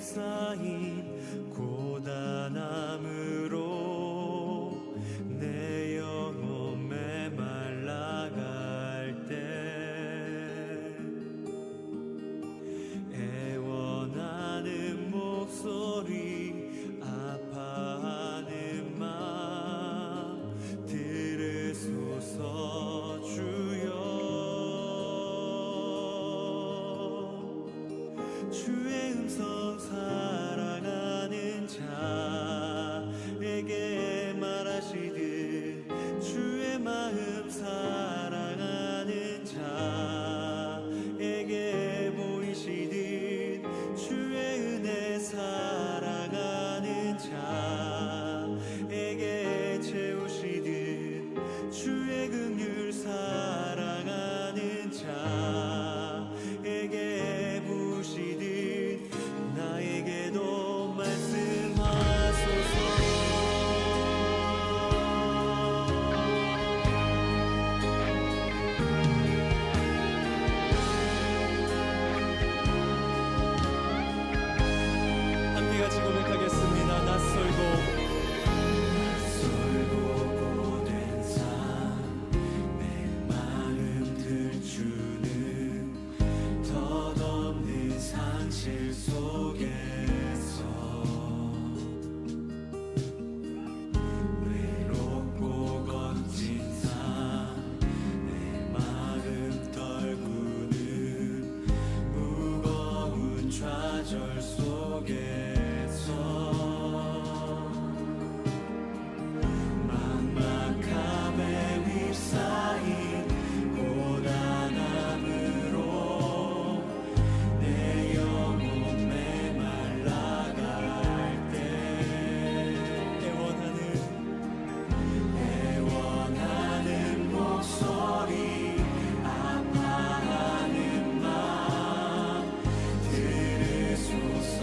쌓인 고단함으로 내 영혼 메말라갈 때 애원하는 목소리 아파하는 마음 들으소서 주여. 주의 음성 사랑하는 자에게 말하시듯 주의 마음 사랑하는 자에게 보이시듯 주의 은혜 사랑하는 자에게 채우시듯 주의 긍휼 사랑하는 자에게 부으시듯 나에게도 말씀하소서. 함께 같이 고백하겠습니다. 낯설고 고된 삶 내 마음 들추는 덧없는 상실 속에서 외롭고 거친 삶 내 마음 떨구는 무거운 좌절 속에서 막막함에 휩싸인 고단함으로 내 영혼 메말라갈 때 애원하는 목소리 아파하는 마음 들으소서.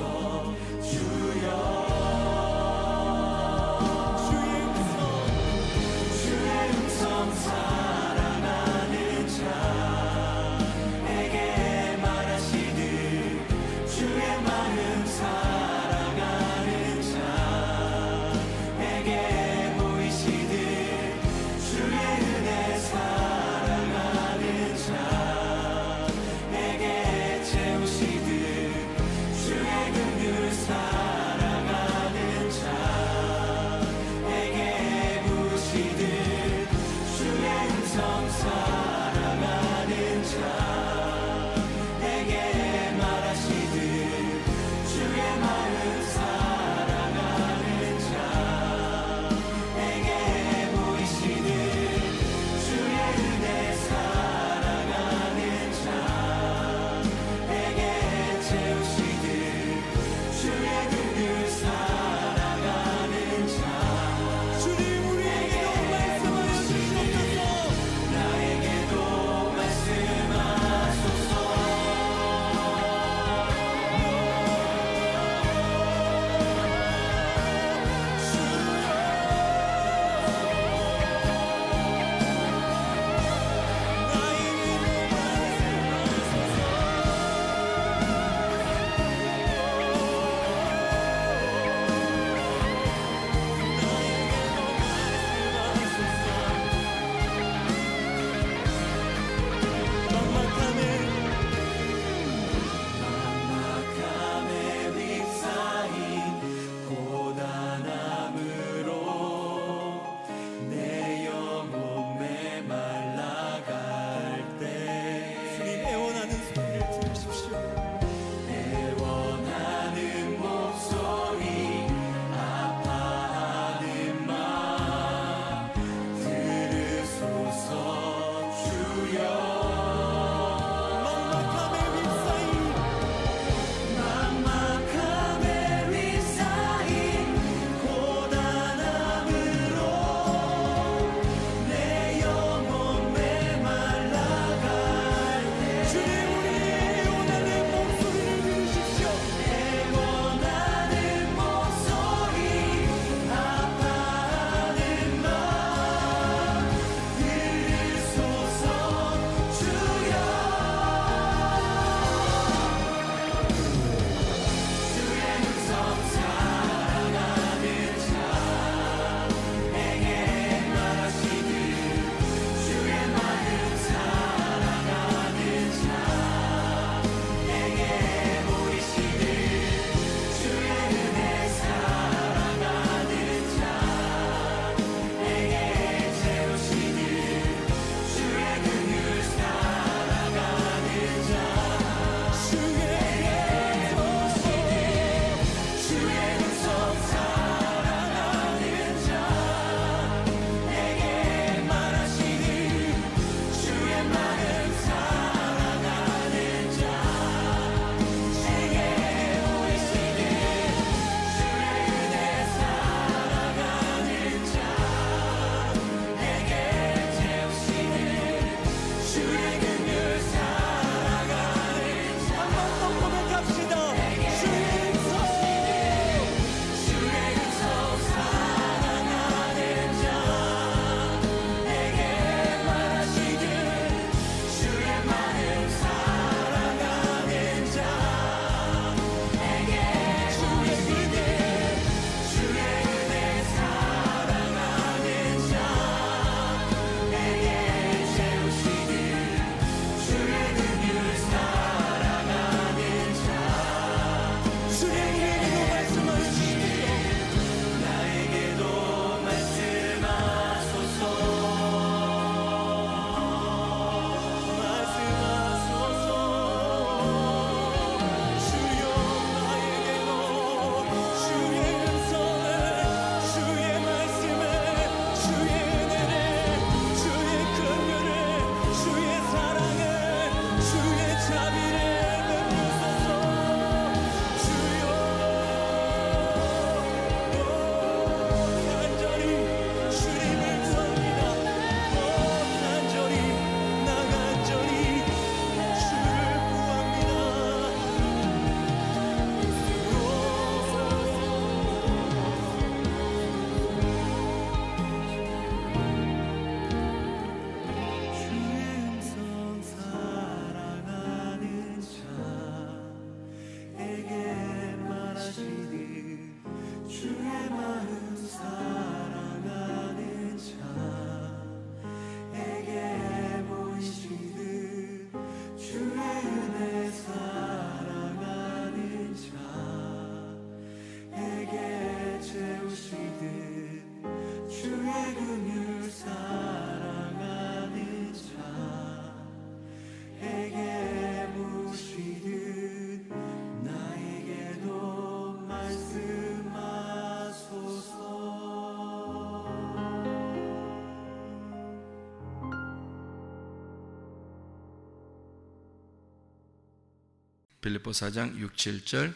빌립보 4장 6, 7절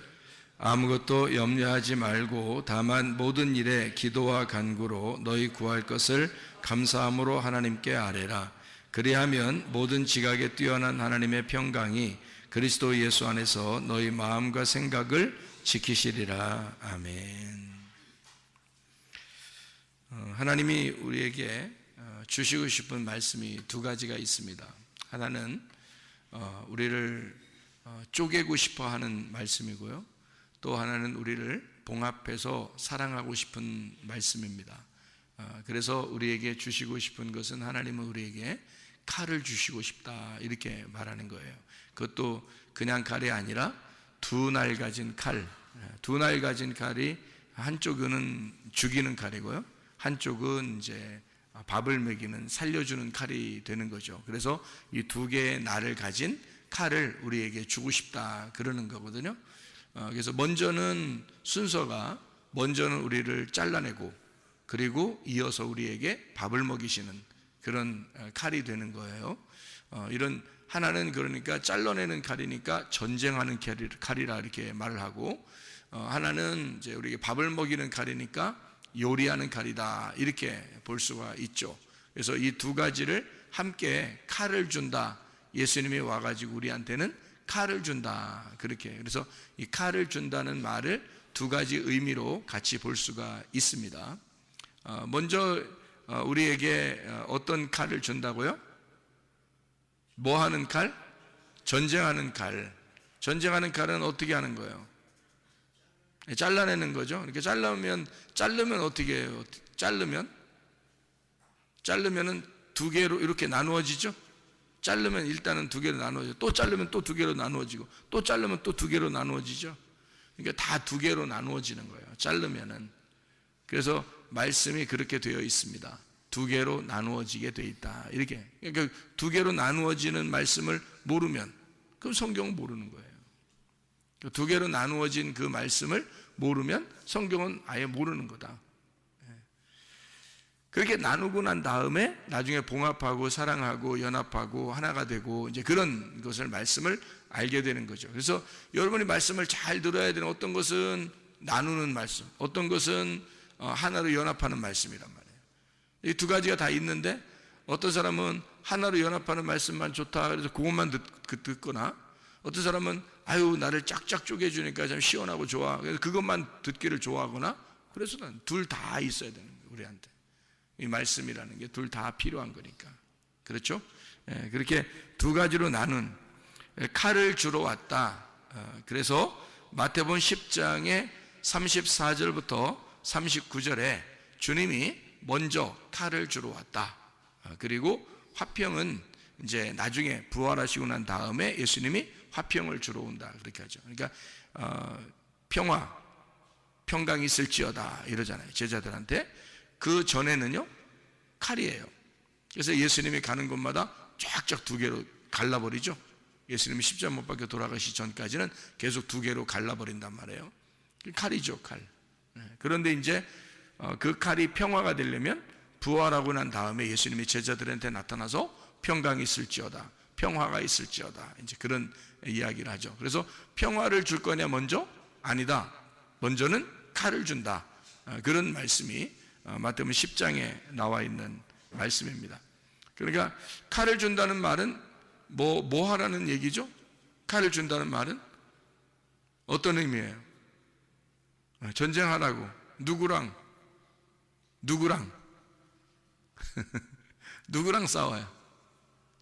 아무것도 염려하지 말고 다만 모든 일에 기도와 간구로 너희 구할 것을 감사함으로 하나님께 아뢰라. 그리하면 모든 지각에 뛰어난 하나님의 평강이 그리스도 예수 안에서 너희 마음과 생각을 지키시리라. 아멘. 하나님이 우리에게 주시고 싶은 말씀이 두 가지가 있습니다. 하나는 우리를 쪼개고 싶어 하는 말씀이고요, 또 하나는 우리를 봉합해서 사랑하고 싶은 말씀입니다. 그래서 우리에게 주시고 싶은 것은, 하나님은 우리에게 칼을 주시고 싶다 이렇게 말하는 거예요. 그것도 그냥 칼이 아니라 두 날 가진 칼, 두 날 가진 칼이 한쪽은 죽이는 칼이고요, 한쪽은 이제 밥을 먹이는, 살려주는 칼이 되는 거죠. 그래서 이 두 개의 날을 가진 칼을 우리에게 주고 싶다 그러는 거거든요. 그래서 순서가 먼저는 우리를 잘라내고, 그리고 이어서 우리에게 밥을 먹이시는 그런 칼이 되는 거예요. 이런 하나는 그러니까 잘라내는 칼이니까 전쟁하는 칼이라 이렇게 말을 하고, 하나는 이제 우리에게 밥을 먹이는 칼이니까 요리하는 칼이다 이렇게 볼 수가 있죠. 그래서 이 두 가지를 함께 칼을 준다, 예수님이 와가지고 우리한테는 칼을 준다 그렇게, 그래서 이 칼을 준다는 말을 두 가지 의미로 같이 볼 수가 있습니다. 먼저 우리에게 어떤 칼을 준다고요? 뭐 하는 칼? 전쟁하는 칼. 전쟁하는 칼은 어떻게 하는 거예요? 잘라내는 거죠. 이렇게 자르면 어떻게 해요? 자르면은 두 개로 이렇게 나누어지죠. 자르면 일단은 두 개로 나누어지고, 또 자르면 또 두 개로 나누어지고, 또 자르면 또 두 개로 나누어지죠. 그러니까 다 두 개로 나누어지는 거예요, 자르면은. 그래서 말씀이 그렇게 되어 있습니다. 두 개로 나누어지게 되어 있다 이렇게. 그러니까 두 개로 나누어지는 말씀을 모르면 그럼 성경은 모르는 거예요. 두 개로 나누어진 그 말씀을 모르면 성경은 아예 모르는 거다. 그렇게 나누고 난 다음에 나중에 봉합하고 사랑하고 연합하고 하나가 되고 이제 그런 것을, 말씀을 알게 되는 거죠. 그래서 여러분이 말씀을 잘 들어야 되는, 어떤 것은 나누는 말씀, 어떤 것은 하나로 연합하는 말씀이란 말이에요. 이 두 가지가 다 있는데, 어떤 사람은 하나로 연합하는 말씀만 좋다 그래서 그것만 듣거나, 어떤 사람은 아유 나를 쫙쫙 쪼개주니까 참 시원하고 좋아 그래서 그것만 듣기를 좋아하거나, 그래서 둘 다 있어야 되는 거예요. 우리한테 이 말씀이라는 게 둘 다 필요한 거니까. 그렇죠? 그렇게 두 가지로 나눈 칼을 주러 왔다. 그래서 마태복음 10장의 34절부터 39절에 주님이 먼저 칼을 주러 왔다. 그리고 화평은 이제 나중에 부활하시고 난 다음에 예수님이 화평을 주러 온다 그렇게 하죠. 그러니까 평강이 있을지어다 이러잖아요, 제자들한테. 그 전에는요 칼이에요. 그래서 예수님이 가는 곳마다 쫙쫙 두 개로 갈라버리죠. 예수님이 십자가 못 박혀 돌아가시 전까지는 계속 두 개로 갈라버린단 말이에요. 칼이죠, 칼. 그런데 이제 그 칼이 평화가 되려면 부활하고 난 다음에 예수님이 제자들한테 나타나서 평강이 있을지어다, 평화가 있을지어다, 이제 그런 이야기를 하죠. 그래서 평화를 줄 거냐 먼저? 아니다, 먼저는 칼을 준다. 그런 말씀이 마태복음 10장에 나와 있는 말씀입니다. 그러니까 칼을 준다는 말은 뭐 하라는 얘기죠? 칼을 준다는 말은 어떤 의미예요? 전쟁하라고. 누구랑 누구랑 싸워요?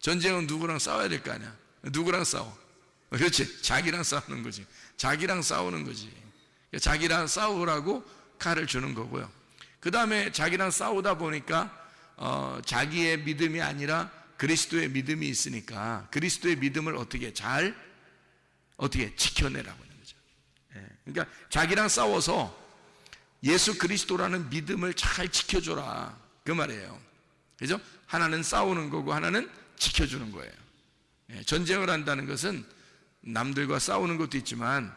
전쟁은 누구랑 싸워야 될 거 아니야. 누구랑 싸워? 그렇지, 자기랑 싸우는 거지. 자기랑 싸우는 거지. 자기랑 싸우라고 칼을 주는 거고요. 그 다음에 자기랑 싸우다 보니까 자기의 믿음이 아니라 그리스도의 믿음이 있으니까 그리스도의 믿음을 어떻게 지켜내라고 하는 거죠. 그러니까 자기랑 싸워서 예수 그리스도라는 믿음을 잘 지켜줘라 그 말이에요. 그죠? 하나는 싸우는 거고 하나는 지켜주는 거예요. 전쟁을 한다는 것은 남들과 싸우는 것도 있지만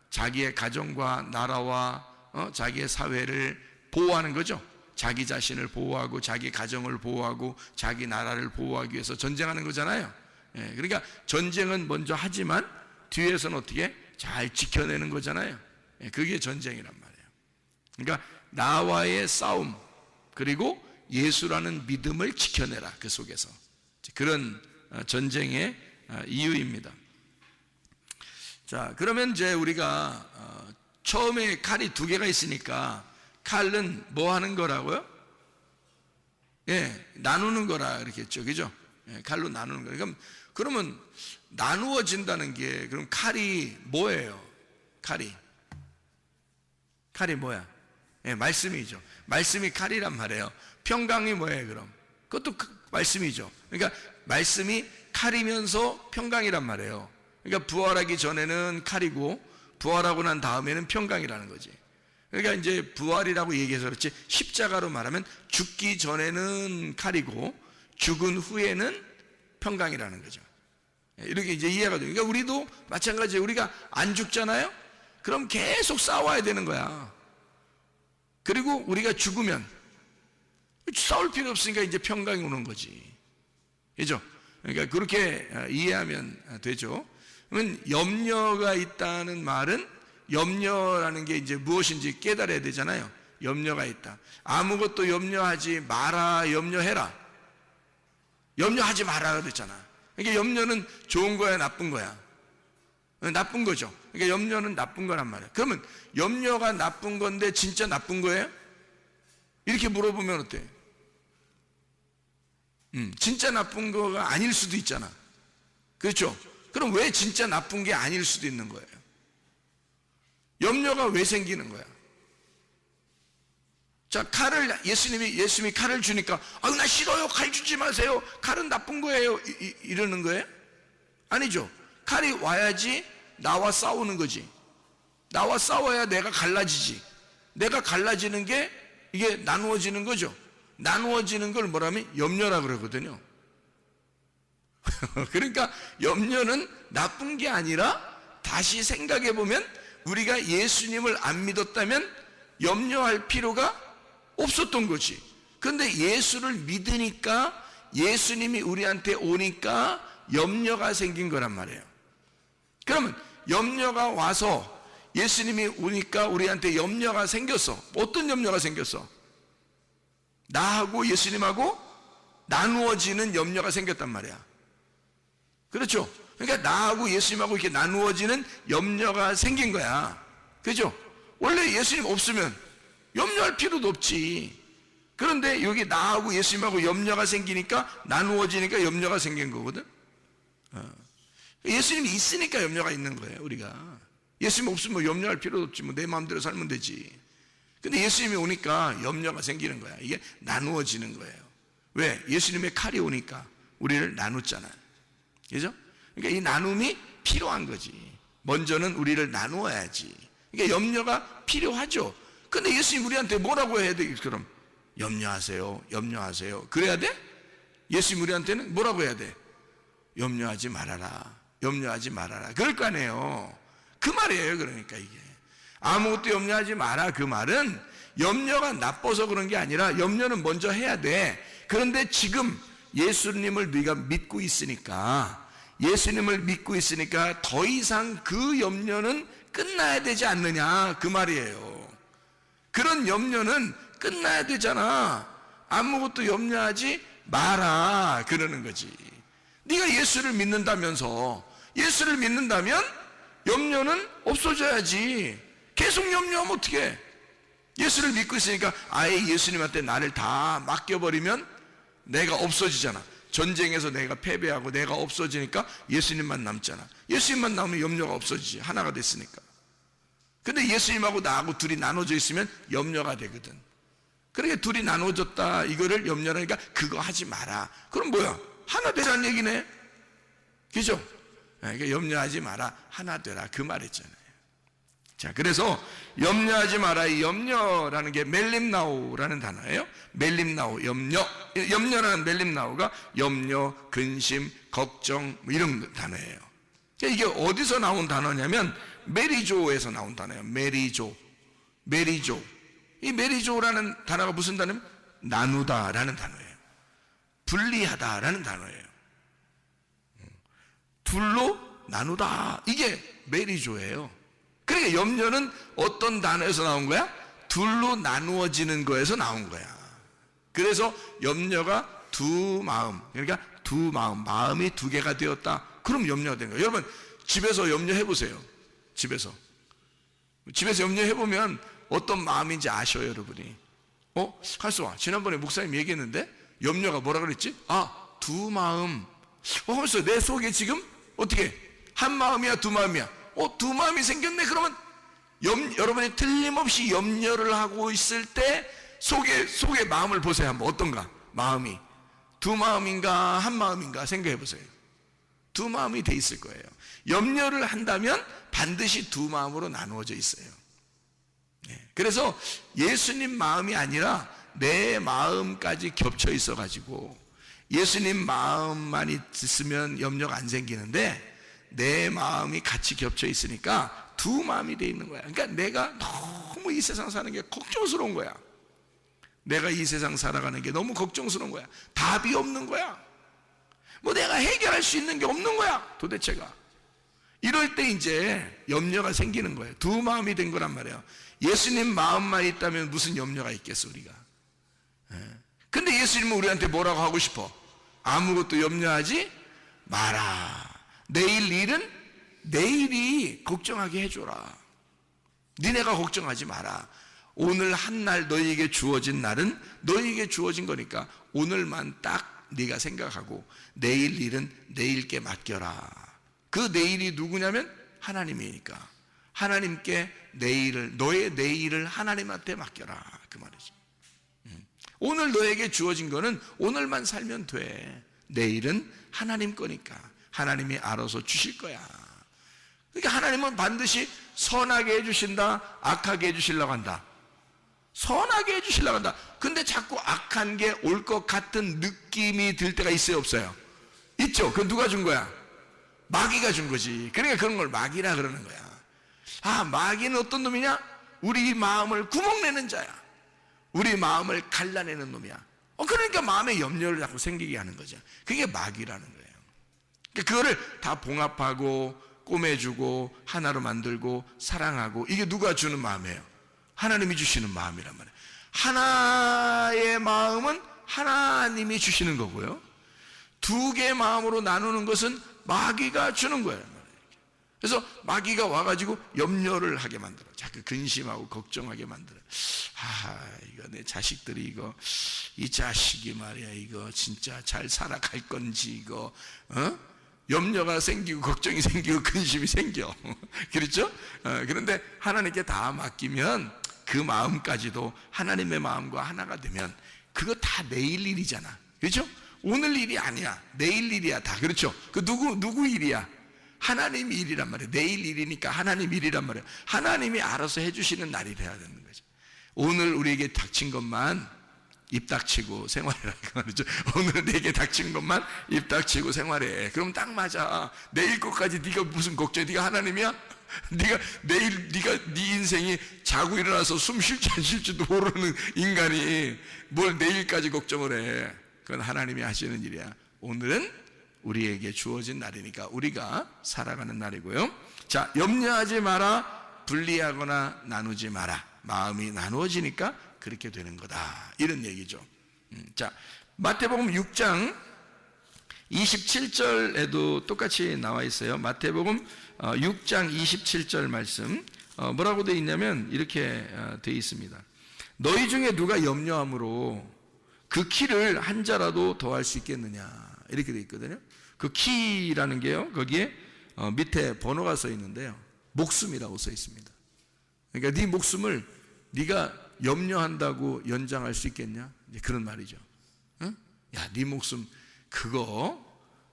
자기의 가정과 나라와 자기의 사회를 보호하는 거죠. 자기 자신을 보호하고 자기 가정을 보호하고 자기 나라를 보호하기 위해서 전쟁하는 거잖아요. 그러니까 전쟁은 먼저 하지만 뒤에서는 어떻게 잘 지켜내는 거잖아요. 그게 전쟁이란 말이에요. 그러니까 나와의 싸움, 그리고 예수라는 믿음을 지켜내라. 그 속에서 그런 전쟁의 이유입니다. 자, 그러면 이제 우리가 처음에 칼이 2개가 있으니까 칼은 뭐 하는 거라고요? 나누는 거라 그랬겠죠, 그죠? 칼로 나누는 거. 그러면 나누어진다는 게, 그럼 칼이 뭐예요? 칼이 뭐야? 말씀이죠. 말씀이 칼이란 말이에요. 평강이 뭐예요, 그럼? 그것도 말씀이죠. 그러니까 말씀이 칼이면서 평강이란 말이에요. 그러니까 부활하기 전에는 칼이고 부활하고 난 다음에는 평강이라는 거지. 그러니까 이제 부활이라고 얘기해서 그렇지, 십자가로 말하면 죽기 전에는 칼이고 죽은 후에는 평강이라는 거죠. 이렇게 이제 이해가 돼요. 그러니까 우리도 마찬가지예요. 우리가 안 죽잖아요? 그럼 계속 싸워야 되는 거야. 그리고 우리가 죽으면 싸울 필요 없으니까 이제 평강이 오는 거지. 그죠? 그러니까 그렇게 이해하면 되죠. 그러면 염려가 있다는 말은, 염려라는 게 이제 무엇인지 깨달아야 되잖아요. 염려가 있다. 아무것도 염려하지 마라, 염려해라. 염려하지 마라 그랬잖아. 그러니까 염려는 좋은 거야, 나쁜 거야? 나쁜 거죠. 그러니까 염려는 나쁜 거란 말이야. 그러면 염려가 나쁜 건데 진짜 나쁜 거예요? 이렇게 물어보면 어때? 진짜 나쁜 거가 아닐 수도 있잖아. 그렇죠? 그럼 왜 진짜 나쁜 게 아닐 수도 있는 거예요? 염려가 왜 생기는 거야? 자, 예수님이 칼을 주니까, 아유, 나 싫어요. 칼 주지 마세요. 칼은 나쁜 거예요. 이러는 거예요? 아니죠. 칼이 와야지 나와 싸우는 거지. 나와 싸워야 내가 갈라지지. 내가 갈라지는 게 이게 나누어지는 거죠. 나누어지는 걸 뭐라면 염려라 그러거든요. 그러니까 염려는 나쁜 게 아니라, 다시 생각해 보면 우리가 예수님을 안 믿었다면 염려할 필요가 없었던 거지. 그런데 예수를 믿으니까, 예수님이 우리한테 오니까 염려가 생긴 거란 말이에요. 그러면 염려가 와서 예수님이 오니까 우리한테 염려가 생겼어. 어떤 염려가 생겼어? 나하고 예수님하고 나누어지는 염려가 생겼단 말이야. 그렇죠? 그러니까 나하고 예수님하고 이렇게 나누어지는 염려가 생긴 거야. 그죠? 원래 예수님 없으면 염려할 필요도 없지. 그런데 여기 나하고 예수님하고 염려가 생기니까, 나누어지니까 염려가 생긴 거거든. 예수님이 있으니까 염려가 있는 거예요, 우리가. 예수님 없으면 뭐 염려할 필요도 없지. 뭐 내 마음대로 살면 되지. 근데 예수님이 오니까 염려가 생기는 거야. 이게 나누어지는 거예요. 왜? 예수님의 칼이 오니까 우리를 나눴잖아요. 그죠? 그러니까 이 나눔이 필요한 거지. 먼저는 우리를 나누어야지. 그러니까 염려가 필요하죠. 근데 예수님 우리한테 뭐라고 해야 돼? 그럼 염려하세요, 염려하세요. 그래야 돼? 예수님 우리한테는 뭐라고 해야 돼? 염려하지 말아라, 염려하지 말아라. 그럴 거 아니에요. 그 말이에요. 그러니까 이게 아무것도 염려하지 마라, 그 말은 염려가 나빠서 그런 게 아니라 염려는 먼저 해야 돼. 그런데 지금 예수님을 네가 믿고 있으니까, 예수님을 믿고 있으니까 더 이상 그 염려는 끝나야 되지 않느냐, 그 말이에요. 그런 염려는 끝나야 되잖아. 아무것도 염려하지 마라 그러는 거지. 네가 예수를 믿는다면서, 예수를 믿는다면 염려는 없어져야지. 계속 염려하면 어떡해? 예수를 믿고 있으니까 아예 예수님한테 나를 다 맡겨버리면 내가 없어지잖아. 전쟁에서 내가 패배하고 내가 없어지니까 예수님만 남잖아. 예수님만 남으면 염려가 없어지지. 하나가 됐으니까. 근데 예수님하고 나하고 둘이 나눠져 있으면 염려가 되거든. 그러니까 둘이 나눠졌다, 이거를 염려하니까 그거 하지 마라. 그럼 뭐야? 하나 되라는 얘기네. 그죠? 그러니까 염려하지 마라, 하나 되라, 그 말했잖아요. 자, 그래서 염려하지 마라, 이 염려라는 게 멜림나우라는 단어예요. 멜림나우, 염려라는 멜림나우가 염려, 근심, 걱정 뭐 이런 단어예요. 이게 어디서 나온 단어냐면 메리조에서 나온 단어예요. 메리조. 이 메리조라는 단어가 무슨 단어냐면 나누다라는 단어예요. 분리하다라는 단어예요. 둘로 나누다. 이게 메리조예요. 그러니까 염려는 어떤 단어에서 나온 거야? 둘로 나누어지는 거에서 나온 거야. 그래서 염려가 두 마음, 그러니까 두 마음, 마음이 두 개가 되었다. 그럼 염려가 된 거예요. 여러분 집에서 염려해 보세요. 집에서 염려해 보면 어떤 마음인지 아셔요, 여러분이. 갈수아, 지난번에 목사님 얘기했는데 염려가 뭐라 그랬지? 두 마음. 벌써 내 속에 지금 어떻게 한 마음이야, 두 마음이야? 두 마음이 생겼네. 그러면 여러분이 틀림없이 염려를 하고 있을 때 속에 마음을 보세요. 한번 어떤가? 마음이 두 마음인가 한 마음인가 생각해 보세요. 두 마음이 돼 있을 거예요. 염려를 한다면 반드시 두 마음으로 나누어져 있어요. 그래서 예수님 마음이 아니라 내 마음까지 겹쳐 있어 가지고 예수님 마음만 있으면 염려가 안 생기는데 내 마음이 같이 겹쳐 있으니까 두 마음이 돼 있는 거야. 그러니까 내가 너무 이 세상 사는 게 걱정스러운 거야. 내가 이 세상 살아가는 게 너무 걱정스러운 거야. 답이 없는 거야. 뭐 내가 해결할 수 있는 게 없는 거야, 도대체가. 이럴 때 이제 염려가 생기는 거예요. 두 마음이 된 거란 말이에요. 예수님 마음만 있다면 무슨 염려가 있겠어, 우리가. 근데 예수님은 우리한테 뭐라고 하고 싶어? 아무것도 염려하지 마라. 내일 일은 내일이 걱정하게 해줘라. 니네가 걱정하지 마라. 오늘 한 날 너희에게 주어진 날은 너희에게 주어진 거니까 오늘만 딱 네가 생각하고 내일 일은 내일께 맡겨라. 그 내일이 누구냐면 하나님이니까 하나님께 너의 내일을 하나님한테 맡겨라, 그 말이지. 오늘 너에게 주어진 거는 오늘만 살면 돼. 내일은 하나님 거니까 하나님이 알아서 주실 거야. 그러니까 하나님은 반드시 선하게 해주신다, 악하게 해주시려고 한다. 선하게 해주시려고 한다. 근데 자꾸 악한 게 올 것 같은 느낌이 들 때가 있어요, 없어요? 있죠. 그건 누가 준 거야? 마귀가 준 거지. 그러니까 그런 걸 마귀라 그러는 거야. 마귀는 어떤 놈이냐? 우리 마음을 구멍내는 자야. 우리 마음을 갈라내는 놈이야. 그러니까 마음에 염려를 자꾸 생기게 하는 거죠. 그게 마귀라는 거예요. 그러니까 그거를 다 봉합하고 꼬매주고 하나로 만들고 사랑하고, 이게 누가 주는 마음이에요? 하나님이 주시는 마음이란 말이에요. 하나의 마음은 하나님이 주시는 거고요, 두 개의 마음으로 나누는 것은 마귀가 주는 거예요. 그래서 마귀가 와가지고 염려를 하게 만들어. 자꾸 근심하고 걱정하게 만들어. 이거 내 자식들이 이 자식이 말이야, 이거 진짜 잘 살아갈 건지, 이거 염려가 생기고 걱정이 생기고 근심이 생겨. 그렇죠? 그런데 하나님께 다 맡기면 그 마음까지도 하나님의 마음과 하나가 되면 그거 다 내일 일이잖아. 그렇죠? 오늘 일이 아니야. 내일 일이야 다. 그렇죠? 그 누구 일이야? 하나님 일이란 말이에요. 내일 일이니까 하나님 일이란 말이에요. 하나님이 알아서 해주시는 날이 돼야 되는 거죠. 오늘 우리에게 닥친 것만 입 닥치고 생활해라, 그 말이죠. 오늘 내게 닥친 것만 입 닥치고 생활해. 그럼 딱 맞아. 내일 것까지 네가 무슨 걱정해? 네가 하나님이야? 네가 네 인생이 자고 일어나서 숨 쉴지 안 쉴지도 모르는 인간이 뭘 내일까지 걱정을 해? 그건 하나님이 하시는 일이야. 오늘은 우리에게 주어진 날이니까 우리가 살아가는 날이고요. 자, 염려하지 마라. 분리하거나 나누지 마라. 마음이 나누어지니까 그렇게 되는 거다, 이런 얘기죠. 자, 마태복음 6장 27절에도 똑같이 나와 있어요. 마태복음 6장 27절 말씀, 뭐라고 되어 있냐면 이렇게 되어 있습니다. 너희 중에 누가 염려함으로 그 키를 한 자라도 더할 수 있겠느냐, 이렇게 되어 있거든요. 그 키라는 게요, 거기에 밑에 번호가 써 있는데요, 목숨이라고 써 있습니다. 그러니까 네 목숨을 네가 염려한다고 연장할 수 있겠냐, 그런 말이죠. 응? 야, 네 목숨 그거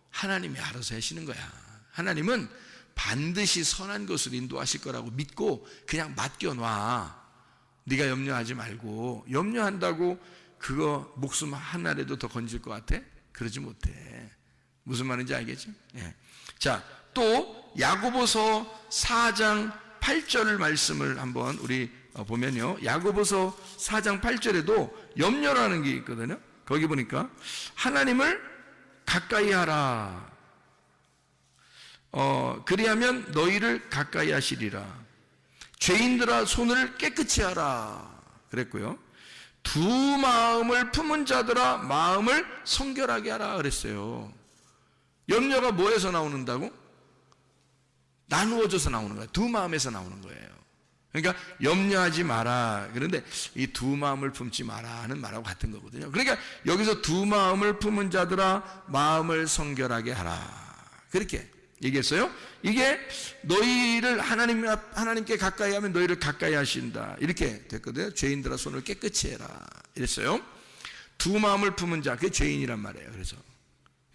하나님이 알아서 하시는 거야. 하나님은 반드시 선한 것을 인도하실 거라고 믿고 그냥 맡겨놔. 네가 염려하지 말고. 염려한다고 그거 목숨 하나라도 더 건질 것 같아? 그러지 못해. 무슨 말인지 알겠죠? 예. 자, 또 야고보서 4장 8절 말씀을 한번 우리 보면요, 야고보서 4장 8절에도 염려라는 게 있거든요. 거기 보니까 하나님을 가까이 하라. 그리하면 너희를 가까이 하시리라. 죄인들아 손을 깨끗이 하라 그랬고요. 두 마음을 품은 자들아 마음을 성결하게 하라 그랬어요. 염려가 뭐에서 나오는다고? 나누어져서 나오는 거예요. 두 마음에서 나오는 거예요. 그러니까 염려하지 마라. 그런데 이 두 마음을 품지 마라 하는 말하고 같은 거거든요. 그러니까 여기서 두 마음을 품은 자들아 마음을 성결하게 하라 그렇게 얘기했어요. 이게 너희를 하나님께 가까이 하면 너희를 가까이 하신다 이렇게 됐거든요. 죄인들아 손을 깨끗이 해라 이랬어요. 두 마음을 품은 자, 그게 죄인이란 말이에요. 그래서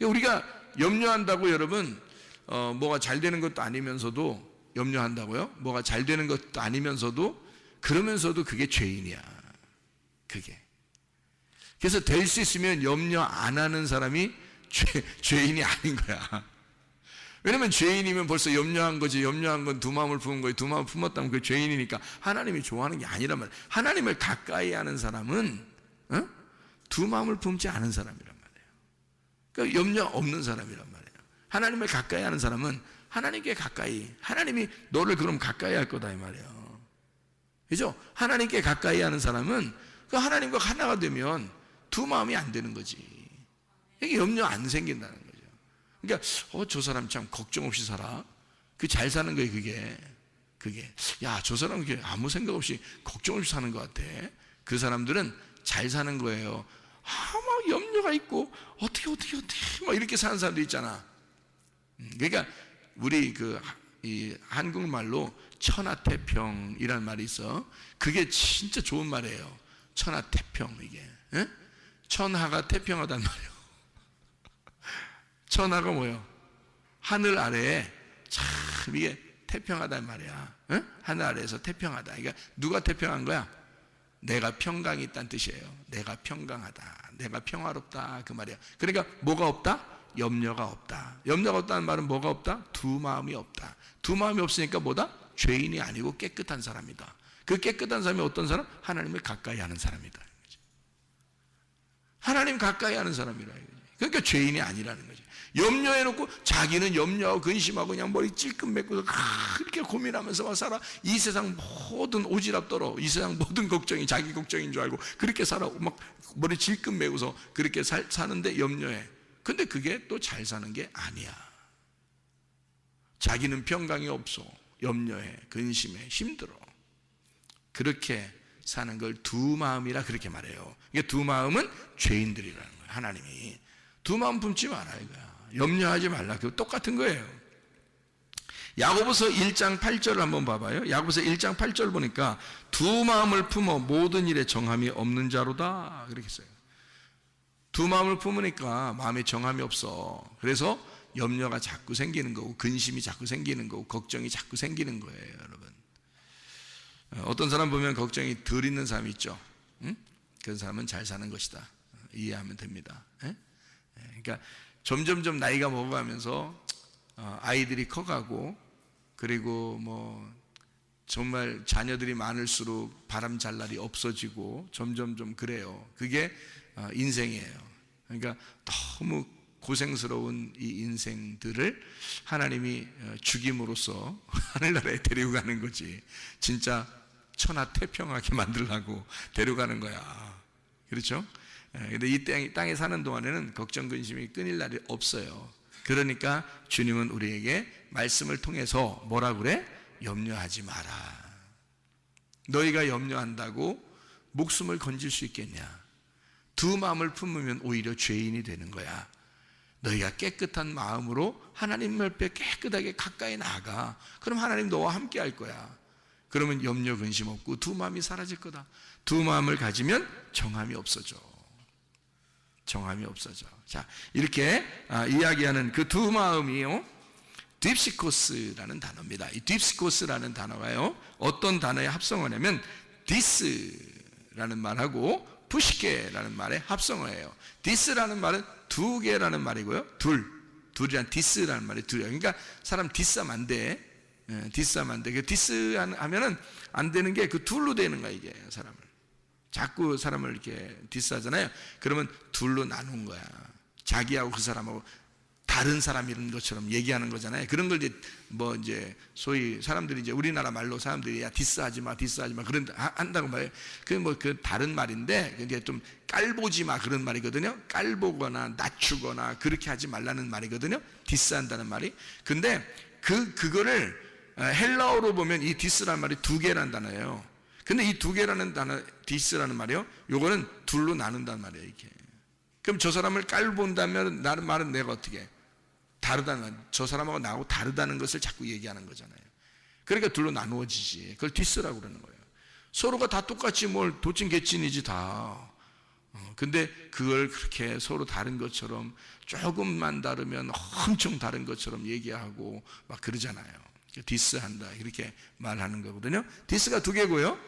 우리가 염려한다고 여러분 뭐가 잘 되는 것도 아니면서도 염려한다고요? 뭐가 잘 되는 것도 아니면서도 그러면서도 그게 죄인이야. 그게. 그래서 될 수 있으면 염려 안 하는 사람이 죄인이 아닌 거야. 왜냐면 죄인이면 벌써 염려한 거지. 염려한 건 두 마음을 품은 거지. 두 마음을 품었다면 그게 죄인이니까 하나님이 좋아하는 게 아니란 말이야. 하나님을 가까이 하는 사람은 두 마음을 품지 않은 사람이란 말이에요. 그러니까 염려 없는 사람이란 말이에요. 하나님을 가까이 하는 사람은 하나님께 가까이, 하나님이 너를 그럼 가까이 할 거다 이 말이에요. 그죠? 하나님께 가까이 하는 사람은 그 하나님과 하나가 되면 두 마음이 안 되는 거지. 이게 염려 안 생긴다는 거죠. 그러니까 저 사람 참 걱정 없이 살아. 그 잘 사는 거예요. 그게 야, 저 사람 그게 아무 생각 없이 걱정 없이 사는 것 같아. 그 사람들은 잘 사는 거예요. 막 염려가 있고 어떻게 막 이렇게 사는 사람도 있잖아. 그러니까 우리 이 한국말로 천하태평이라는 말이 있어. 그게 진짜 좋은 말이에요. 천하태평. 이게 천하가 태평하단 말이에요. 천하가 뭐예요? 하늘 아래에 참 이게 태평하단 말이야. 하늘 아래에서 태평하다. 그러니까 누가 태평한 거야? 내가 평강이 있다는 뜻이에요. 내가 평강하다, 내가 평화롭다 그 말이야. 그러니까 뭐가 없다? 염려가 없다. 염려가 없다는 말은 뭐가 없다? 두 마음이 없다. 두 마음이 없으니까 뭐다? 죄인이 아니고 깨끗한 사람이다. 그 깨끗한 사람이 어떤 사람? 하나님을 가까이 하는 사람이다. 하나님 가까이 하는 사람이라. 그러니까 죄인이 아니라는 거지. 염려해놓고 자기는 염려하고 근심하고 그냥 머리 찔끔 메고 그렇게 고민하면서 막 살아. 이 세상 모든 오지랖 떨어. 이 세상 모든 걱정이 자기 걱정인 줄 알고 그렇게 살아. 막 머리 질끈 메고서 그렇게 사는데 염려해. 근데 그게 또 잘 사는 게 아니야. 자기는 평강이 없어. 염려해, 근심해, 힘들어. 그렇게 사는 걸 두 마음이라 그렇게 말해요. 이게 두 마음은 죄인들이라는 거예요. 하나님이 두 마음 품지 마라 이거야. 염려하지 말라. 그거 똑같은 거예요. 야고보서 1장 8절을 한번 봐봐요. 야고보서 1장 8절 보니까 두 마음을 품어 모든 일에 정함이 없는 자로다 그렇게 써요. 두 마음을 품으니까 마음에 정함이 없어. 그래서 염려가 자꾸 생기는 거고 근심이 자꾸 생기는 거고 걱정이 자꾸 생기는 거예요. 여러분, 어떤 사람 보면 걱정이 덜 있는 사람이 있죠. 그런 사람은 잘 사는 것이다. 이해하면 됩니다. 그러니까 점점점 나이가 먹어가면서 아이들이 커가고 그리고 뭐 정말 자녀들이 많을수록 바람 잘 날이 없어지고 점점점 그래요. 그게 인생이에요. 그러니까 너무 고생스러운 이 인생들을 하나님이 죽임으로써 하늘나라에 데리고 가는 거지. 진짜 천하태평하게 만들려고 데려가는 거야. 그렇죠? 근데 이 땅에 사는 동안에는 걱정 근심이 끊일 날이 없어요. 그러니까 주님은 우리에게 말씀을 통해서 뭐라 그래? 염려하지 마라. 너희가 염려한다고 목숨을 건질 수 있겠냐? 두 마음을 품으면 오히려 죄인이 되는 거야. 너희가 깨끗한 마음으로 하나님 옆에 깨끗하게 가까이 나아가. 그럼 하나님 너와 함께 할 거야. 그러면 염려 근심 없고 두 마음이 사라질 거다. 두 마음을 가지면 정함이 없어져. 정함이 없어져. 자, 이렇게 이야기하는 그 두 마음이요, 딥시코스라는 단어입니다. 이 딥시코스라는 단어가요, 어떤 단어의 합성어냐면 디스라는 말하고 푸시케라는 말의 합성어예요. 디스라는 말은 두 개라는 말이고요. 둘이란 디스라는 말이 둘이에요. 그러니까 사람 디스하면 안 돼. 디스하면 안 돼. 그 디스하면은 안 되는 게 그 둘로 되는 거야, 이게 사람을. 자꾸 사람을 이렇게 디스하잖아요. 그러면 둘로 나눈 거야. 자기하고 그 사람하고 다른 사람이라는 것처럼 얘기하는 거잖아요. 그런 걸 이제 소위 사람들이 이제 우리나라 말로 사람들이 야 디스하지 마 그런 한다고 말해요. 그 다른 말인데 이게 좀 깔보지 마 그런 말이거든요. 깔보거나 낮추거나 그렇게 하지 말라는 말이거든요. 디스한다는 말이. 근데 그거를 헬라어로 보면 이 디스라는 말이 두 개라는 단어예요. 근데 이 두 개라는 단어 디스라는 말이요. 요거는 둘로 나눈단 말이에요. 이렇게. 그럼 저 사람을 깔본다면 나는 말은 내가 어떻게 다르다는, 저 사람하고 나하고 다르다는 것을 자꾸 얘기하는 거잖아요. 그러니까 둘로 나누어지지. 그걸 디스라고 그러는 거예요. 서로가 다 똑같이 뭘 도찐개찐이지 다. 근데 그걸 그렇게 서로 다른 것처럼 조금만 다르면 엄청 다른 것처럼 얘기하고 막 그러잖아요. 디스한다 이렇게 말하는 거거든요. 디스가 두 개고요.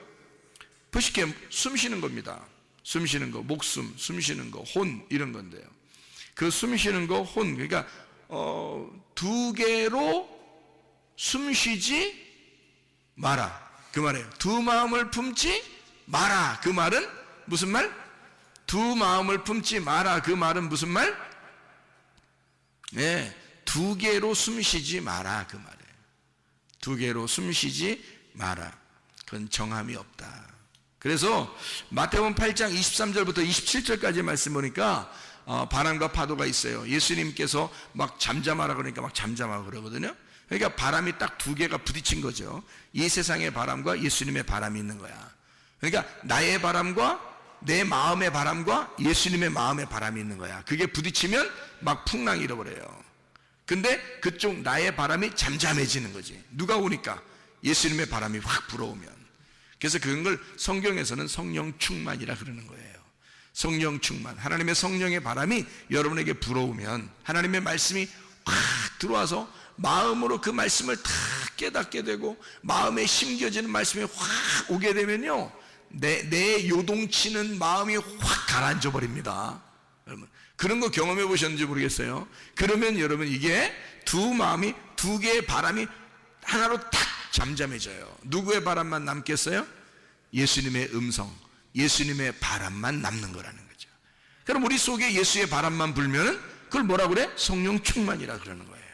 쉽게 숨 쉬는 겁니다. 숨 쉬는 거, 목숨, 숨 쉬는 거, 혼 이런 건데요. 그 숨 쉬는 거, 혼, 그러니까 두 개로 숨 쉬지 마라 그 말이에요. 두 마음을 품지 마라 그 말은 무슨 말? 두 마음을 품지 마라 그 말은 무슨 말? 네, 두 개로 숨 쉬지 마라 그 말이에요. 두 개로 숨 쉬지 마라. 그건 정함이 없다. 그래서 마태복음 8장 23절부터 27절까지 말씀 보니까 바람과 파도가 있어요. 예수님께서 막 잠잠하라 그러니까 막 잠잠하고 그러거든요. 그러니까 바람이 딱 두 개가 부딪힌 거죠. 이 세상의 바람과 예수님의 바람이 있는 거야. 그러니까 나의 바람과 내 마음의 바람과 예수님의 마음의 바람이 있는 거야. 그게 부딪히면 막 풍랑이 일어버려요. 근데 그쪽 나의 바람이 잠잠해지는 거지. 누가 오니까? 예수님의 바람이 확 불어오면. 그래서 그런 걸 성경에서는 성령 충만이라 그러는 거예요. 성령 충만. 하나님의 성령의 바람이 여러분에게 불어오면 하나님의 말씀이 확 들어와서 마음으로 그 말씀을 다 깨닫게 되고 마음에 심겨지는 말씀이 확 오게 되면요, 내 요동치는 마음이 확 가라앉아 버립니다. 여러분 그런 거 경험해 보셨는지 모르겠어요. 그러면 여러분 이게 두 마음이 두 개의 바람이 하나로 탁 잠잠해져요. 누구의 바람만 남겠어요? 예수님의 음성, 예수님의 바람만 남는 거라는 거죠. 그럼 우리 속에 예수의 바람만 불면은 그걸 뭐라 그래? 성령 충만이라 그러는 거예요.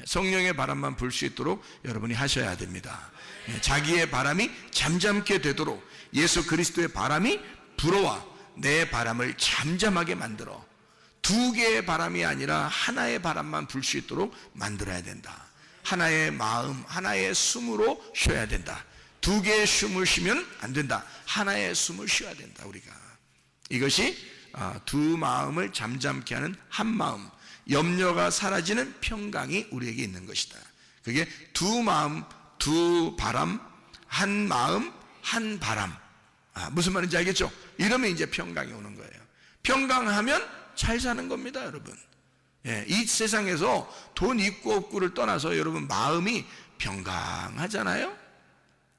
성령의 바람만 불 수 있도록 여러분이 하셔야 됩니다. 자기의 바람이 잠잠게 되도록 예수 그리스도의 바람이 불어와 내 바람을 잠잠하게 만들어 두 개의 바람이 아니라 하나의 바람만 불 수 있도록 만들어야 된다. 하나의 마음, 하나의 숨으로 쉬어야 된다. 두 개의 숨을 쉬면 안 된다. 하나의 숨을 쉬어야 된다. 우리가 이것이 두 마음을 잠잠케 하는 한 마음, 염려가 사라지는 평강이 우리에게 있는 것이다. 그게 두 마음, 두 바람, 한 마음, 한 바람. 무슨 말인지 알겠죠? 이러면 이제 평강이 오는 거예요. 평강하면 잘 사는 겁니다, 여러분. 이 세상에서 돈 있고 없고를 떠나서 여러분 마음이 평강하잖아요.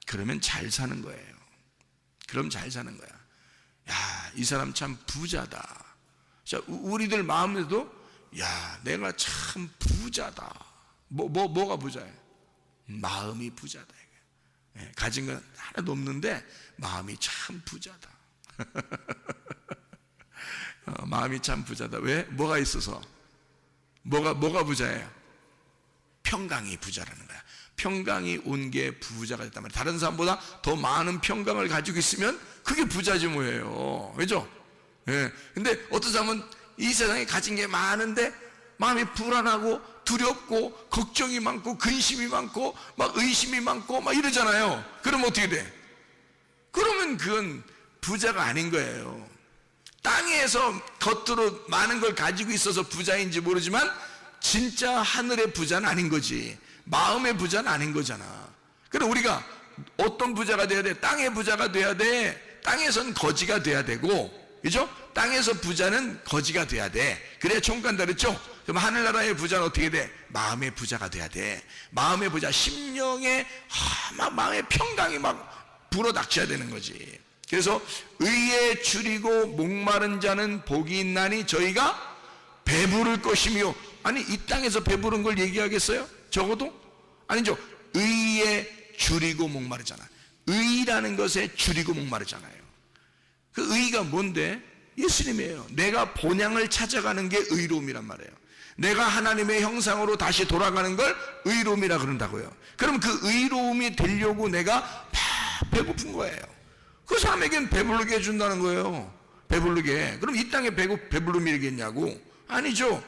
그러면 잘 사는 거예요. 그럼 잘 사는 거야. 야, 이 사람 참 부자다. 자, 우리들 마음에도 야, 내가 참 부자다. 뭐가 부자예요? 마음이 부자다. 가진 건 하나도 없는데 마음이 참 부자다. 마음이 참 부자다. 왜? 뭐가 있어서? 뭐가 부자예요? 평강이 부자라는 거야. 평강이 온 게 부자가 됐단 말이야. 다른 사람보다 더 많은 평강을 가지고 있으면 그게 부자지 뭐예요. 그죠? 예. 근데 어떤 사람은 이 세상에 가진 게 많은데 마음이 불안하고 두렵고 걱정이 많고 근심이 많고 막 의심이 많고 막 이러잖아요. 그럼 어떻게 돼? 그러면 그건 부자가 아닌 거예요. 땅에서 겉으로 많은 걸 가지고 있어서 부자인지 모르지만 진짜 하늘의 부자는 아닌 거지. 마음의 부자는 아닌 거잖아. 그럼 우리가 어떤 부자가 돼야 돼? 땅의 부자가 돼야 돼. 땅에선 거지가 돼야 되고, 그죠? 땅에서 부자는 거지가 돼야 돼. 그래야 총 간다 그랬죠? 그럼 하늘나라의 부자는 어떻게 돼? 마음의 부자가 돼야 돼. 마음의 부자, 심령의 막 마음의 평강이 막 불어닥쳐야 되는 거지. 그래서 의에 줄이고 목마른 자는 복이 있나니 저희가 배부를 것이며, 아니 이 땅에서 배부른 걸 얘기하겠어요? 적어도? 아니죠. 의에 줄이고 목마르잖아. 의라는 것에 줄이고 목마르잖아요. 그 의가 뭔데? 예수님이에요. 내가 본향을 찾아가는 게 의로움이란 말이에요. 내가 하나님의 형상으로 다시 돌아가는 걸 의로움이라 그런다고요. 그럼 그 의로움이 되려고 내가 막 배고픈 거예요. 그 사람에겐 배부르게 해준다는 거예요. 배부르게. 그럼 이 땅에 배부름이겠냐고? 아니죠.